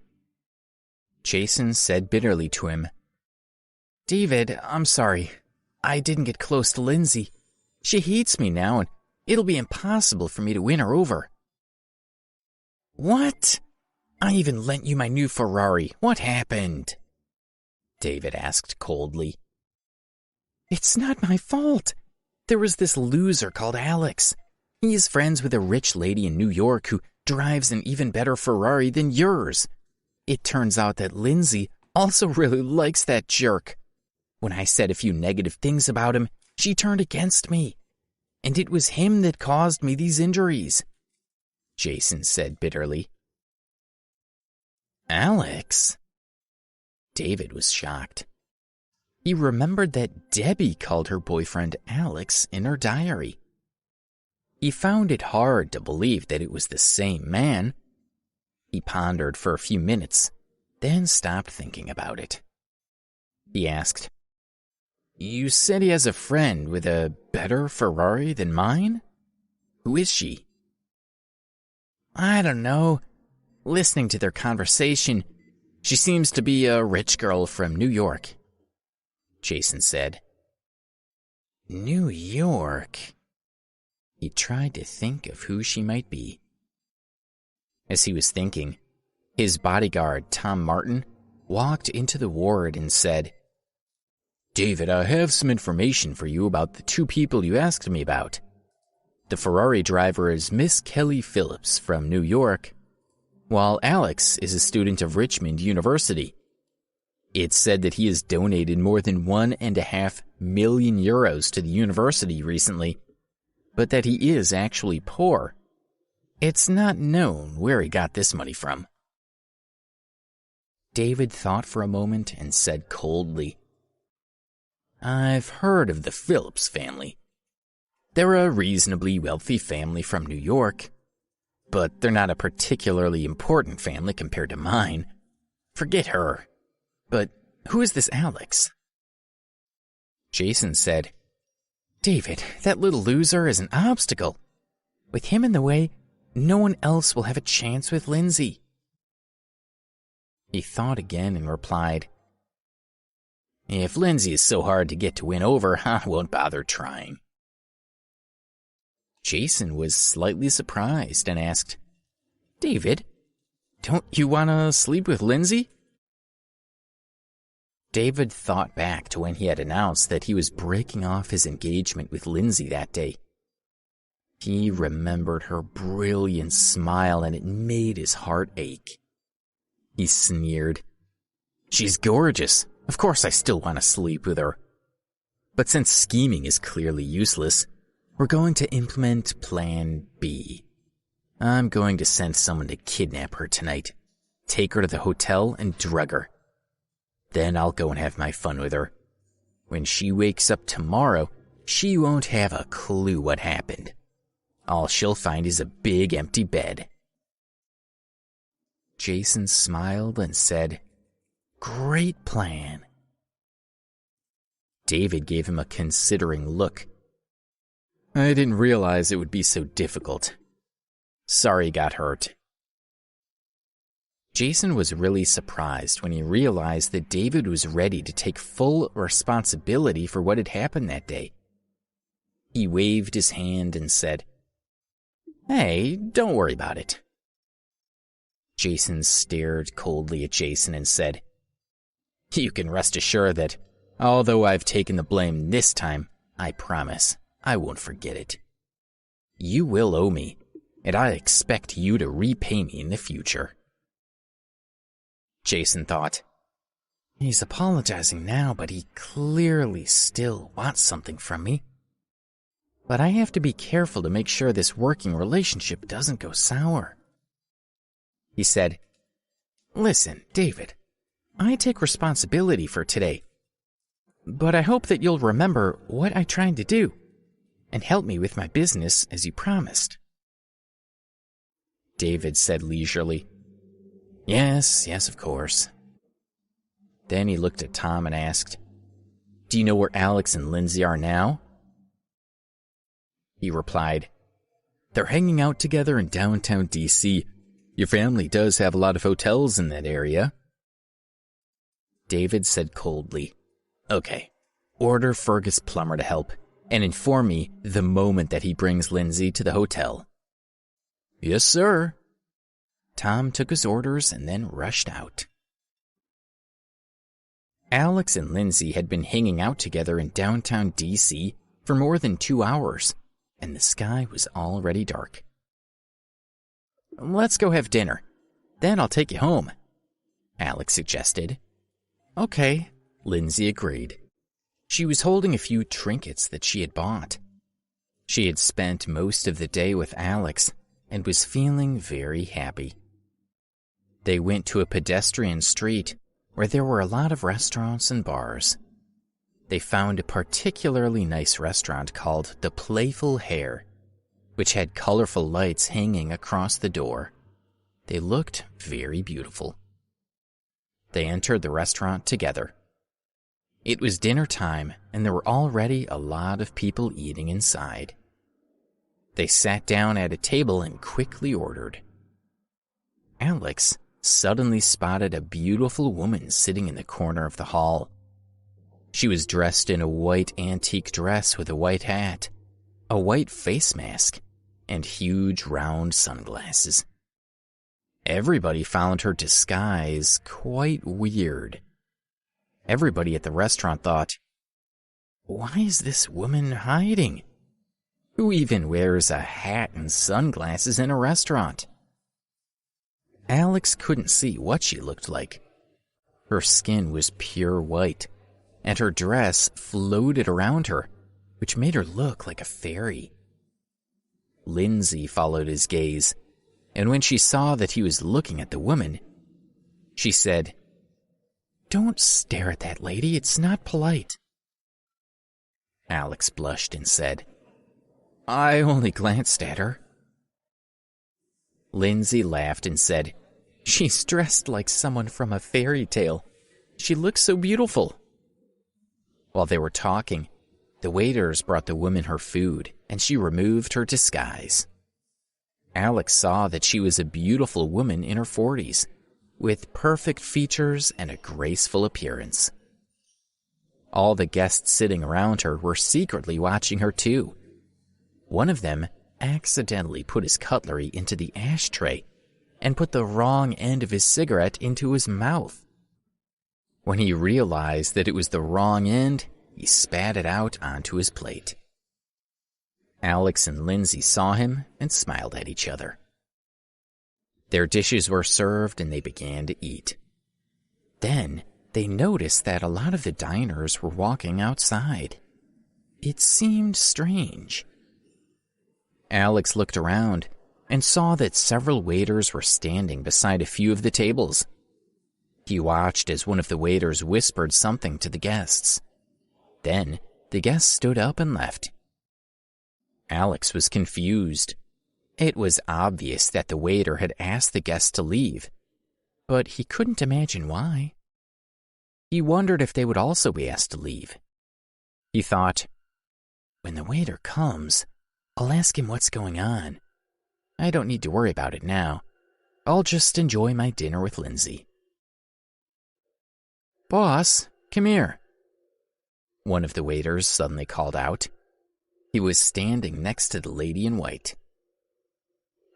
S2: Jason said bitterly to him, "David, I'm sorry. I didn't get close to Lindsay. She hates me now, and it'll be impossible for me to win her over." "What? I even lent you my new Ferrari. What happened?" David asked coldly. It's not my fault. There was this loser called Alex. He's friends with a rich lady in New York who drives an even better Ferrari than yours. It turns out that Lindsay also really likes that jerk. When I said a few negative things about him, she turned against me. And it was him that caused me these injuries, Jason said bitterly. Alex? David was shocked. He remembered that Debbie called her boyfriend Alex in her diary. He found it hard to believe that it was the same man. He pondered for a few minutes, then stopped thinking about it. He asked, You said he has a friend with a better Ferrari than mine? Who is she? I don't know. Listening to their conversation, she seems to be a rich girl from New York, Jason said. New York? He tried to think of who she might be. As he was thinking, his bodyguard, Tom Martin, walked into the ward and said, David, I have some information for you about the two people you asked me about. The Ferrari driver is Miss Kelly Phillips from New York, while Alex is a student of Richmond University. It's said that he has donated more than €1.5 million to the university recently, but that he is actually poor. It's not known where he got this money from. David thought for a moment and said coldly, I've heard of the Phillips family. They're a reasonably wealthy family from New York, but they're not a particularly important family compared to mine. Forget her. But who is this Alex? Jason said, David, that little loser is an obstacle. With him in the way, no one else will have a chance with Lindsay. He thought again and replied, If Lindsay is so hard to get to win over, I won't bother trying. Jason was slightly surprised and asked, David, don't you want to sleep with Lindsay? David thought back to when he had announced that he was breaking off his engagement with Lindsay that day. He remembered her brilliant smile and it made his heart ache. He sneered. She's gorgeous. Of course I still want to sleep with her. But since scheming is clearly useless, we're going to implement Plan B. I'm going to send someone to kidnap her tonight, take her to the hotel and drug her. Then I'll go and have my fun with her. When she wakes up tomorrow, she won't have a clue what happened. All she'll find is a big empty bed. Jason smiled and said, Great plan. David gave him a considering look. I didn't realize it would be so difficult. Sorry you got hurt. Jason was really surprised when he realized that David was ready to take full responsibility for what had happened that day. He waved his hand and said, Hey, don't worry about it. Jason stared coldly at Jason and said, You can rest assured that, although I've taken the blame this time, I promise I won't forget it. You will owe me, and I expect you to repay me in the future. Jason thought, He's apologizing now, but he clearly still wants something from me. But I have to be careful to make sure this working relationship doesn't go sour. He said, Listen, David, I take responsibility for today, but I hope that you'll remember what I tried to do and help me with my business as you promised. David said leisurely, Yes, of course. Then he looked at Tom and asked, Do you know where Alex and Lindsay are now? He replied, They're hanging out together in downtown D.C. Your family does have a lot of hotels in that area. David said coldly, Okay, order Fergus Plummer to help and inform me the moment that he brings Lindsay to the hotel. Yes, sir. Tom took his orders and then rushed out. Alex and Lindsay had been hanging out together in downtown D.C. for more than 2 hours, and the sky was already dark. "Let's go have dinner. Then I'll take you home," Alex suggested. "Okay," Lindsay agreed. She was holding a few trinkets that she had bought. She had spent most of the day with Alex and was feeling very happy. They went to a pedestrian street where there were a lot of restaurants and bars. They found a particularly nice restaurant called The Playful Hare, which had colorful lights hanging across the door. They looked very beautiful. They entered the restaurant together. It was dinner time, and there were already a lot of people eating inside. They sat down at a table and quickly ordered. Alex suddenly spotted a beautiful woman sitting in the corner of the hall. She was dressed in a white antique dress with a white hat, a white face mask, and huge round sunglasses. Everybody found her disguise quite weird. Everybody at the restaurant thought, "Why is this woman hiding? Who even wears a hat and sunglasses in a restaurant?" Alex couldn't see what she looked like. Her skin was pure white, and her dress floated around her, which made her look like a fairy. Lindsay followed his gaze, and when she saw that he was looking at the woman, she said, "Don't stare at that lady, it's not polite." Alex blushed and said, "I only glanced at her." Lindsay laughed and said, "She's dressed like someone from a fairy tale. She looks so beautiful." While they were talking, the waiters brought the woman her food, and she removed her disguise. Alex saw that she was a beautiful woman in her 40s, with perfect features and a graceful appearance. All the guests sitting around her were secretly watching her too. One of them accidentally put his cutlery into the ashtray and put the wrong end of his cigarette into his mouth. When he realized that it was the wrong end, he spat it out onto his plate. Alex and Lindsay saw him and smiled at each other. Their dishes were served and they began to eat. Then they noticed that a lot of the diners were walking outside. It seemed strange. Alex looked around and saw that several waiters were standing beside a few of the tables. He watched as one of the waiters whispered something to the guests. Then the guests stood up and left. Alex was confused. It was obvious that the waiter had asked the guests to leave, but he couldn't imagine why. He wondered if they would also be asked to leave. He thought, "When the waiter comes, I'll ask him what's going on. I don't need to worry about it now. I'll just enjoy my dinner with Lindsay." "Boss, come here," one of the waiters suddenly called out. He was standing next to the lady in white.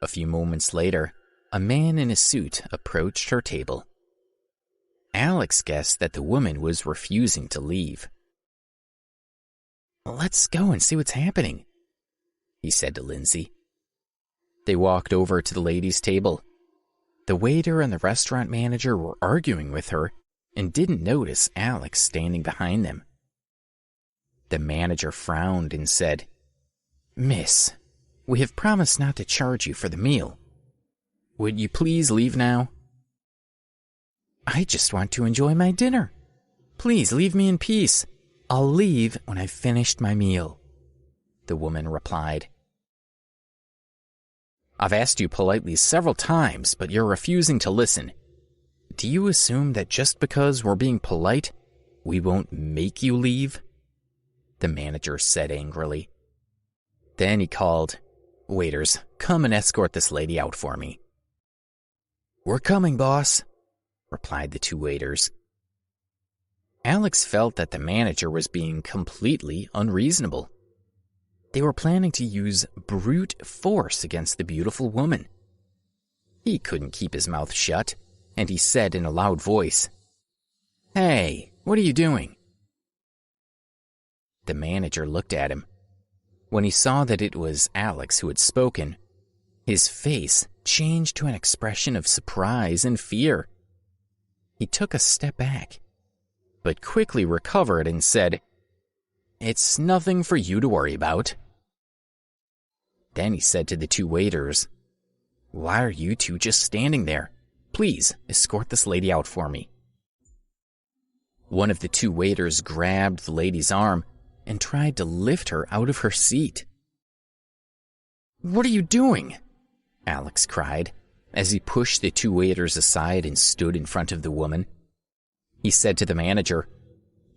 S2: A few moments later, a man in a suit approached her table. Alex guessed that the woman was refusing to leave. "Let's go and see what's happening," he said to Lindsay. They walked over to the lady's table. The waiter and the restaurant manager were arguing with her and didn't notice Alex standing behind them. The manager frowned and said, "Miss, we have promised not to charge you for the meal. Would you please leave now?" "I just want to enjoy my dinner. Please leave me in peace. I'll leave when I've finished my meal," the woman replied. "I've asked you politely several times, but you're refusing to listen. Do you assume that just because we're being polite, we won't make you leave?" the manager said angrily. Then he called, "Waiters, come and escort this lady out for me." "We're coming, boss," replied the two waiters. Alex felt that the manager was being completely unreasonable. They were planning to use brute force against the beautiful woman. He couldn't keep his mouth shut, and he said in a loud voice, Hey, what are you doing? The manager looked at him. When he saw that it was Alex who had spoken, his face changed to an expression of surprise and fear. He took a step back, but quickly recovered and said, "It's nothing for you to worry about." Then he said to the two waiters, "Why are you two just standing there? Please escort this lady out for me." One of the two waiters grabbed the lady's arm and tried to lift her out of her seat. "What are you doing?" Alex cried, as he pushed the two waiters aside and stood in front of the woman. He said to the manager,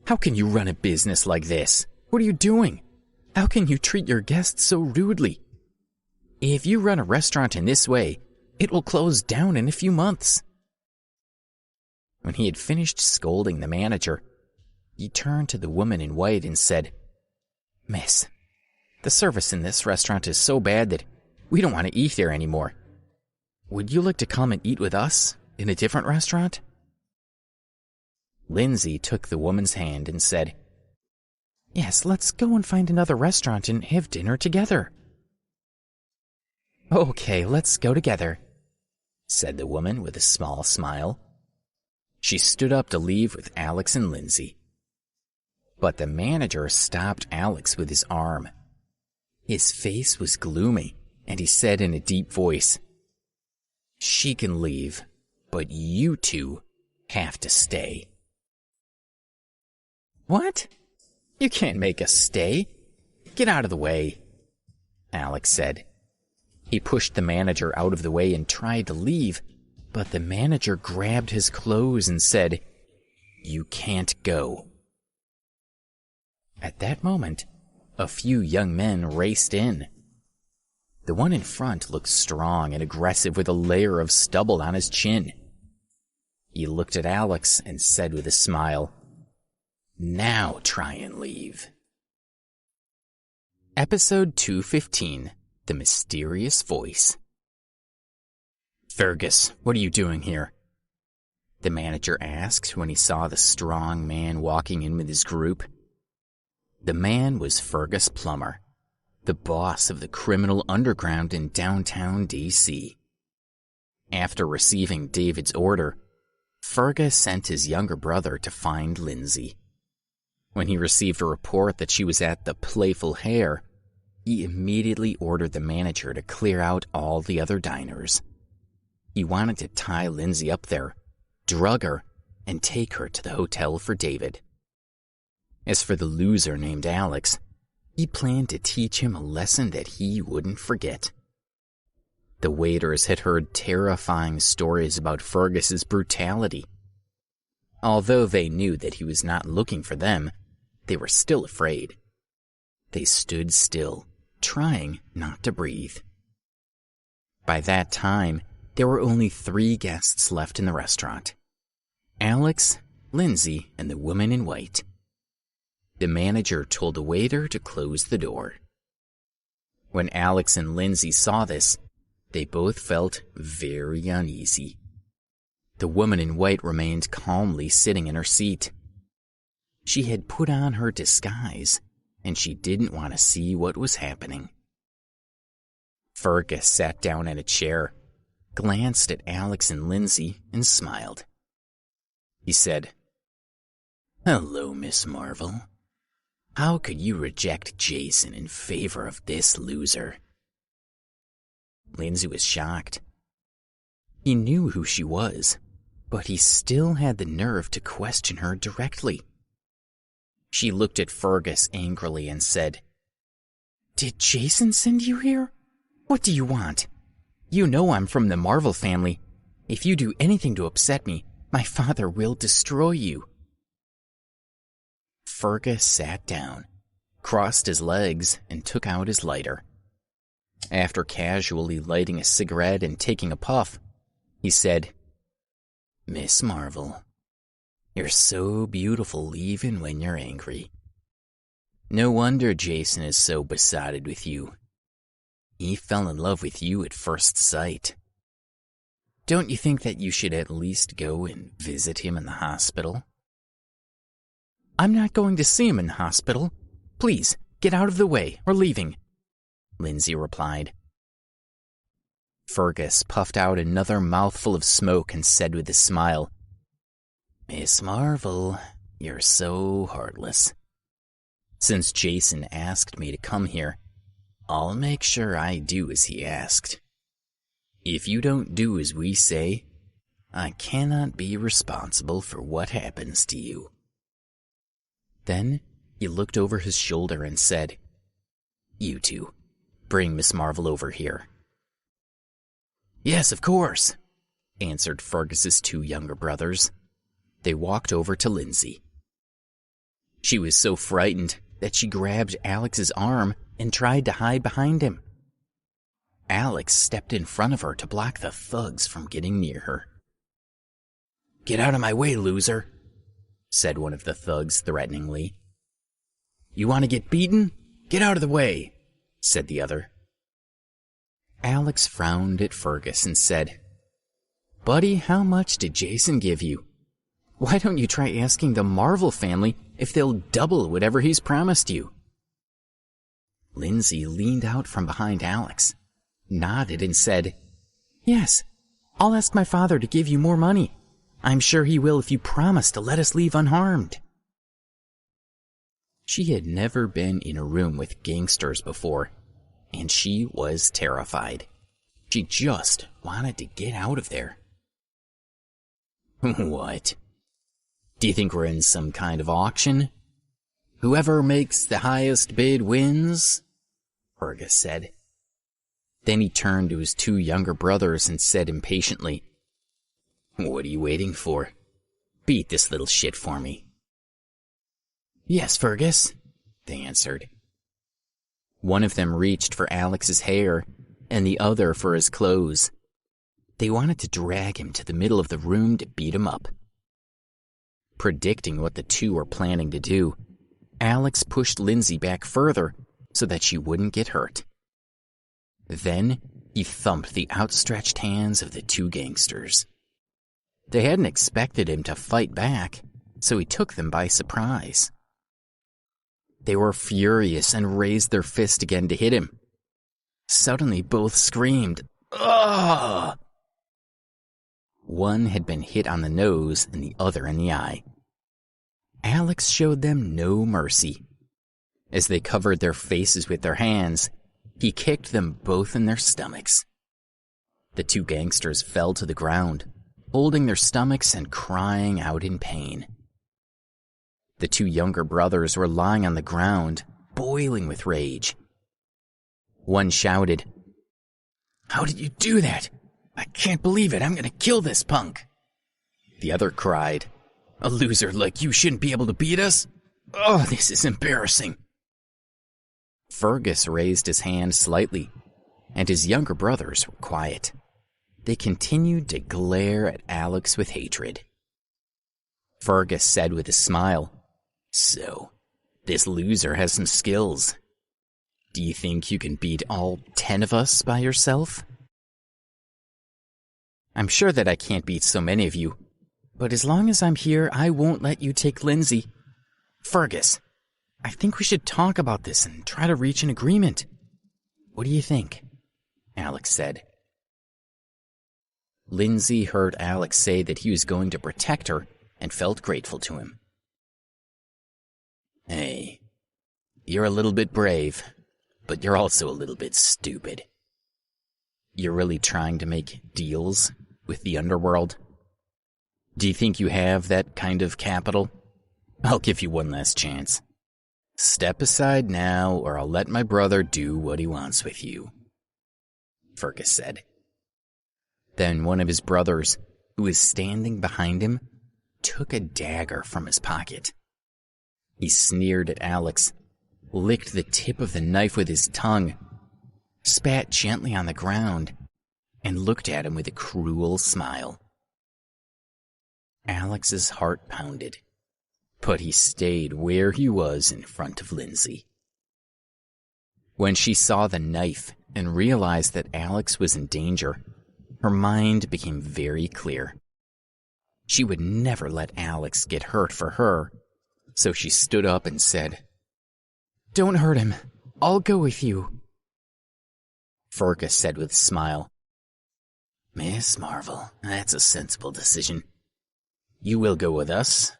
S2: "How can you run a business like this? What are you doing? How can you treat your guests so rudely? If you run a restaurant in this way, it will close down in a few months." When he had finished scolding the manager, he turned to the woman in white and said, "Miss, the service in this restaurant is so bad that we don't want to eat there anymore. Would you like to come and eat with us in a different restaurant?" Lindsay took the woman's hand and said, "Yes, let's go and find another restaurant and have dinner together." "Okay, let's go together," said the woman with a small smile. She stood up to leave with Alex and Lindsay. But the manager stopped Alex with his arm. His face was gloomy, and he said in a deep voice, "She can leave, but you two have to stay." "What? You can't make us stay. Get out of the way," Alex said. He pushed the manager out of the way and tried to leave, but the manager grabbed his clothes and said, "You can't go." At that moment, a few young men raced in. The one in front looked strong and aggressive with a layer of stubble on his chin. He looked at Alex and said with a smile, "Now try and leave." Episode 215, The Mysterious Voice. "Fergus, what are you doing here?" the manager asked when he saw the strong man walking in with his group. The man was Fergus Plummer, the boss of the criminal underground in downtown D.C. After receiving David's order, Fergus sent his younger brother to find Lindsay. When he received a report that she was at the Playful Hare, he immediately ordered the manager to clear out all the other diners. He wanted to tie Lindsay up there, drug her, and take her to the hotel for David. As for the loser named Alex, he planned to teach him a lesson that he wouldn't forget. The waiters had heard terrifying stories about Fergus's brutality. Although they knew that he was not looking for them, they were still afraid. They stood still, trying not to breathe. By that time, there were only 3 guests left in the restaurant: Alex, Lindsay, and the woman in white. The manager told the waiter to close the door. When Alex and Lindsay saw this, they both felt very uneasy. The woman in white remained calmly sitting in her seat. She had put on her disguise, and she didn't want to see what was happening. Fergus sat down in a chair, glanced at Alex and Lindsay, and smiled. He said, "Hello, Miss Marvel. How could you reject Jason in favor of this loser?" Lindsay was shocked. He knew who she was, but he still had the nerve to question her directly. She looked at Fergus angrily and said, "Did Jason send you here? What do you want? You know I'm from the Marvel family. If you do anything to upset me, my father will destroy you." Fergus sat down, crossed his legs, and took out his lighter. After casually lighting a cigarette and taking a puff, he said, "Miss Marvel, you're so beautiful even when you're angry. No wonder Jason is so besotted with you. He fell in love with you at first sight. Don't you think that you should at least go and visit him in the hospital? I'm not going to see him in hospital. Please, get out of the way. We're leaving, Lindsay replied. Fergus puffed out another mouthful of smoke and said with a smile, Miss Marvel, you're so heartless. Since Jason asked me to come here, I'll make sure I do as he asked. If you don't do as we say, I cannot be responsible for what happens to you. Then he looked over his shoulder and said, You two, bring Miss Marvel over here. Yes, of course, answered Fergus's two younger brothers. They walked over to Lindsay. She was so frightened that she grabbed Alex's arm and tried to hide behind him. Alex stepped in front of her to block the thugs from getting near her. Get out of my way, loser, said one of the thugs threateningly. You want to get beaten? Get out of the way, said the other. Alex frowned at Fergus and said, Buddy, how much did Jason give you? Why don't you try asking the Marvel family if they'll double whatever he's promised you? Lindsay leaned out from behind Alex, nodded and said, Yes, I'll ask my father to give you more money. I'm sure he will if you promise to let us leave unharmed. She had never been in a room with gangsters before, and she was terrified. She just wanted to get out of there. What? Do you think we're in some kind of auction? Whoever makes the highest bid wins? Fergus said. Then he turned to his two younger brothers and said impatiently, What are you waiting for? Beat this little shit for me. Yes, Fergus, they answered. One of them reached for Alex's hair and the other for his clothes. They wanted to drag him to the middle of the room to beat him up. Predicting what the two were planning to do, Alex pushed Lindsay back further so that she wouldn't get hurt. Then he thumped the outstretched hands of the two gangsters. They hadn't expected him to fight back, so he took them by surprise. They were furious and raised their fist again to hit him. Suddenly both screamed, Ugh! One had been hit on the nose and the other in the eye. Alex showed them no mercy. As they covered their faces with their hands, he kicked them both in their stomachs. The two gangsters fell to the ground, holding their stomachs and crying out in pain. The two younger brothers were lying on the ground, boiling with rage. One shouted, How did you do that? I can't believe it. I'm going to kill this punk. The other cried, A loser like you shouldn't be able to beat us? Oh, this is embarrassing. Fergus raised his hand slightly, and his younger brothers were quiet. They continued to glare at Alex with hatred. Fergus said with a smile, So, this loser has some skills. Do you think you can beat all 10 of us by yourself? I'm sure that I can't beat so many of you, but as long as I'm here, I won't let you take Lindsay. Fergus, I think we should talk about this and try to reach an agreement. What do you think? Alex said. Lindsay heard Alex say that he was going to protect her and felt grateful to him. Hey, you're a little bit brave, but you're also a little bit stupid. You're really trying to make deals with the underworld? Do you think you have that kind of capital? I'll give you one last chance. Step aside now, or I'll let my brother do what he wants with you, Fergus said. Then one of his brothers, who was standing behind him, took a dagger from his pocket. He sneered at Alex, licked the tip of the knife with his tongue, spat gently on the ground, and looked at him with a cruel smile. Alex's heart pounded, but he stayed where he was in front of Lindsay. When she saw the knife and realized that Alex was in danger, her mind became very clear. She would never let Alex get hurt for her, so she stood up and said, "Don't hurt him. I'll go with you." Fergus said with a smile, "Miss Marvel, that's a sensible decision. You will go with us,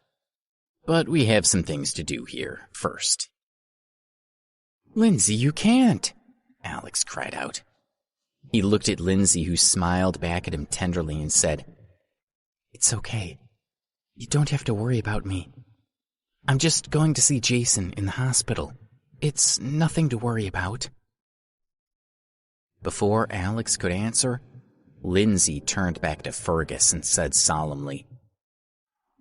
S2: but we have some things to do here first." "Lindsay, you can't," Alex cried out. He looked at Lindsay, who smiled back at him tenderly and said, "It's okay. You don't have to worry about me. I'm just going to see Jason in the hospital. It's nothing to worry about." Before Alex could answer, Lindsay turned back to Fergus and said solemnly,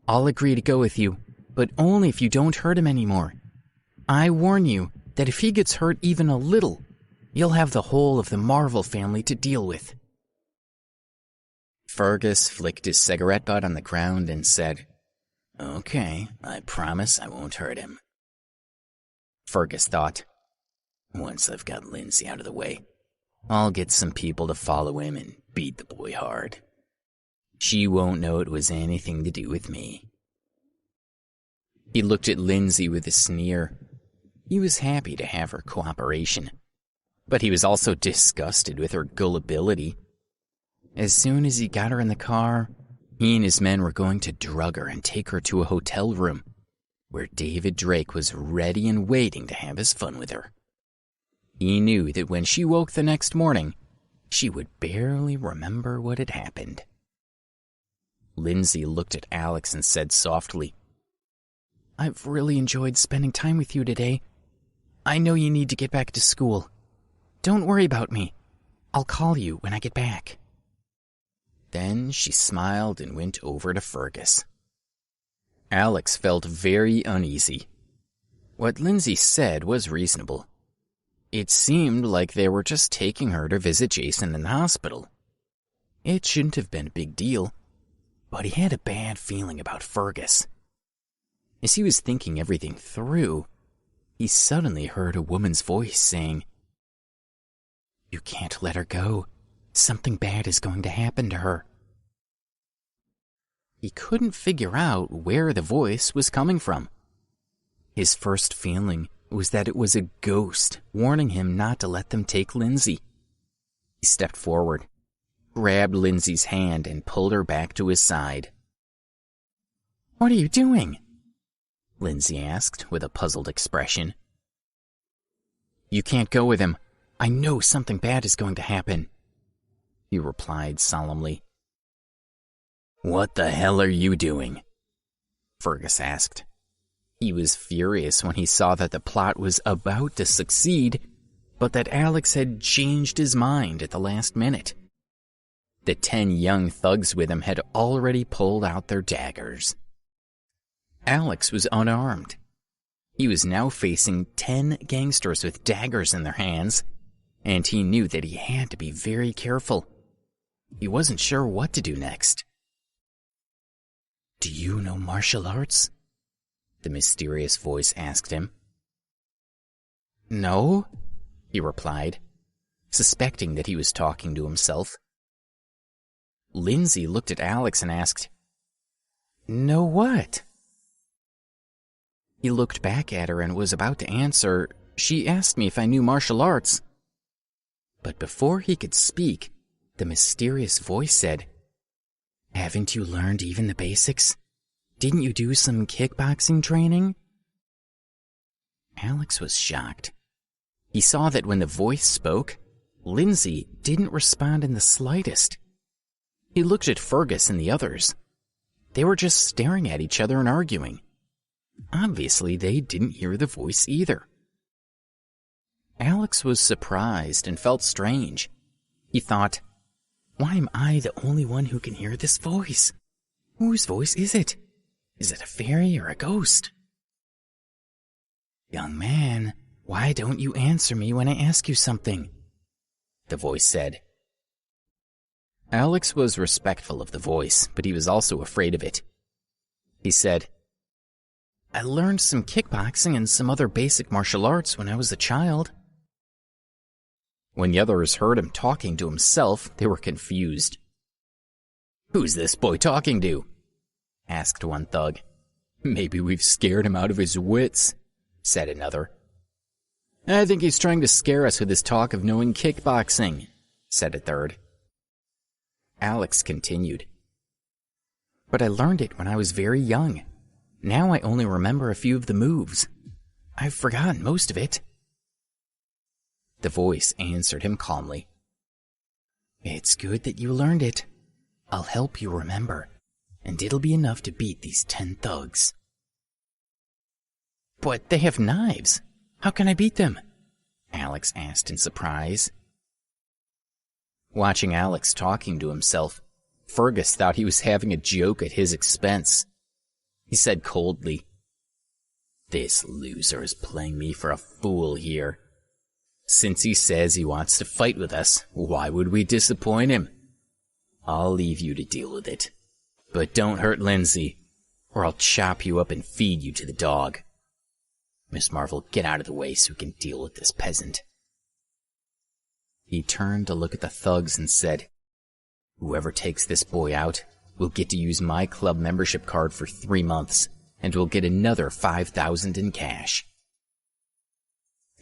S2: "I'll agree to go with you, but only if you don't hurt him anymore. I warn you that if he gets hurt even a little, you'll have the whole of the Marvel family to deal with." Fergus flicked his cigarette butt on the ground and said, "Okay, I promise I won't hurt him." Fergus thought, "Once I've got Lindsay out of the way, I'll get some people to follow him and beat the boy hard. She won't know it was anything to do with me." He looked at Lindsay with a sneer. He was happy to have her cooperation, but he was also disgusted with her gullibility. As soon as he got her in the car, he and his men were going to drug her and take her to a hotel room, where David Drake was ready and waiting to have his fun with her. He knew that when she woke the next morning, she would barely remember what had happened. Lindsay looked at Alex and said softly, "I've really enjoyed spending time with you today. I know you need to get back to school. Don't worry about me. I'll call you when I get back." Then she smiled and went over to Fergus. Alex felt very uneasy. What Lindsay said was reasonable. It seemed like they were just taking her to visit Jason in the hospital. It shouldn't have been a big deal, but he had a bad feeling about Fergus. As he was thinking everything through, he suddenly heard a woman's voice saying, "You can't let her go. Something bad is going to happen to her." He couldn't figure out where the voice was coming from. His first feeling was that it was a ghost warning him not to let them take Lindsay. He stepped forward, grabbed Lindsay's hand, and pulled her back to his side. "What are you doing?" Lindsay asked with a puzzled expression. "You can't go with him. I know something bad is going to happen," he replied solemnly. "What the hell are you doing?" Fergus asked. He was furious when he saw that the plot was about to succeed, but that Alex had changed his mind at the last minute. The 10 young thugs with him had already pulled out their daggers. Alex was unarmed. He was now facing 10 gangsters with daggers in their hands, and he knew that he had to be very careful. He wasn't sure what to do next. "Do you know martial arts?" the mysterious voice asked him. "No," he replied, suspecting that he was talking to himself. Lindsay looked at Alex and asked, "No what?" He looked back at her and was about to answer. She asked me if I knew martial arts. But before he could speak, the mysterious voice said, "Haven't you learned even the basics? Didn't you do some kickboxing training?" Alex was shocked. He saw that when the voice spoke, Lindsay didn't respond in the slightest. He looked at Fergus and the others. They were just staring at each other and arguing. Obviously, they didn't hear the voice either. Alex was surprised and felt strange. He thought, "Why am I the only one who can hear this voice? Whose voice is it? Is it a fairy or a ghost?" "Young man, why don't you answer me when I ask you something?" the voice said. Alex was respectful of the voice, but he was also afraid of it. He said, "I learned some kickboxing and some other basic martial arts when I was a child." When the others heard him talking to himself, they were confused. "Who's this boy talking to?" asked one thug. Maybe we've scared him out of his wits, said another. I think he's trying to scare us with his talk of knowing kickboxing, said a third. Alex continued. But I learned it when I was very young. Now I only remember a few of the moves. I've forgotten most of it. The voice answered him calmly. It's good that you learned it. I'll help you remember, and it'll be enough to beat these 10 thugs. But they have knives. How can I beat them? Alex asked in surprise. Watching Alex talking to himself, Fergus thought he was having a joke at his expense. He said coldly, This loser is playing me for a fool here. Since he says he wants to fight with us, why would we disappoint him? I'll leave you to deal with it. But don't hurt Lindsay, or I'll chop you up and feed you to the dog. Miss Marvel, get out of the way so we can deal with this peasant. He turned to look at the thugs and said, Whoever takes this boy out will get to use my club membership card for 3 months, and will get another 5,000 in cash.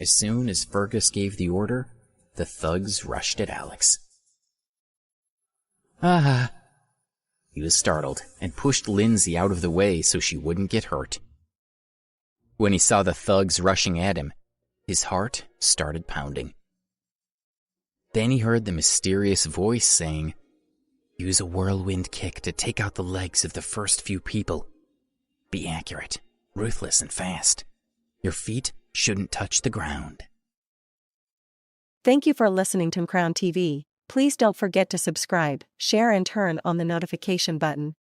S2: As soon as Fergus gave the order, the thugs rushed at Alex. Ah! He was startled and pushed Lindsay out of the way so she wouldn't get hurt. When he saw the thugs rushing at him, his heart started pounding. Then he heard the mysterious voice saying, Use a whirlwind kick to take out the legs of the first few people. Be accurate, ruthless, and fast. Your feet shouldn't touch the ground.
S1: Thank you for listening to Crown TV. Please don't forget to subscribe, share and turn on the notification button.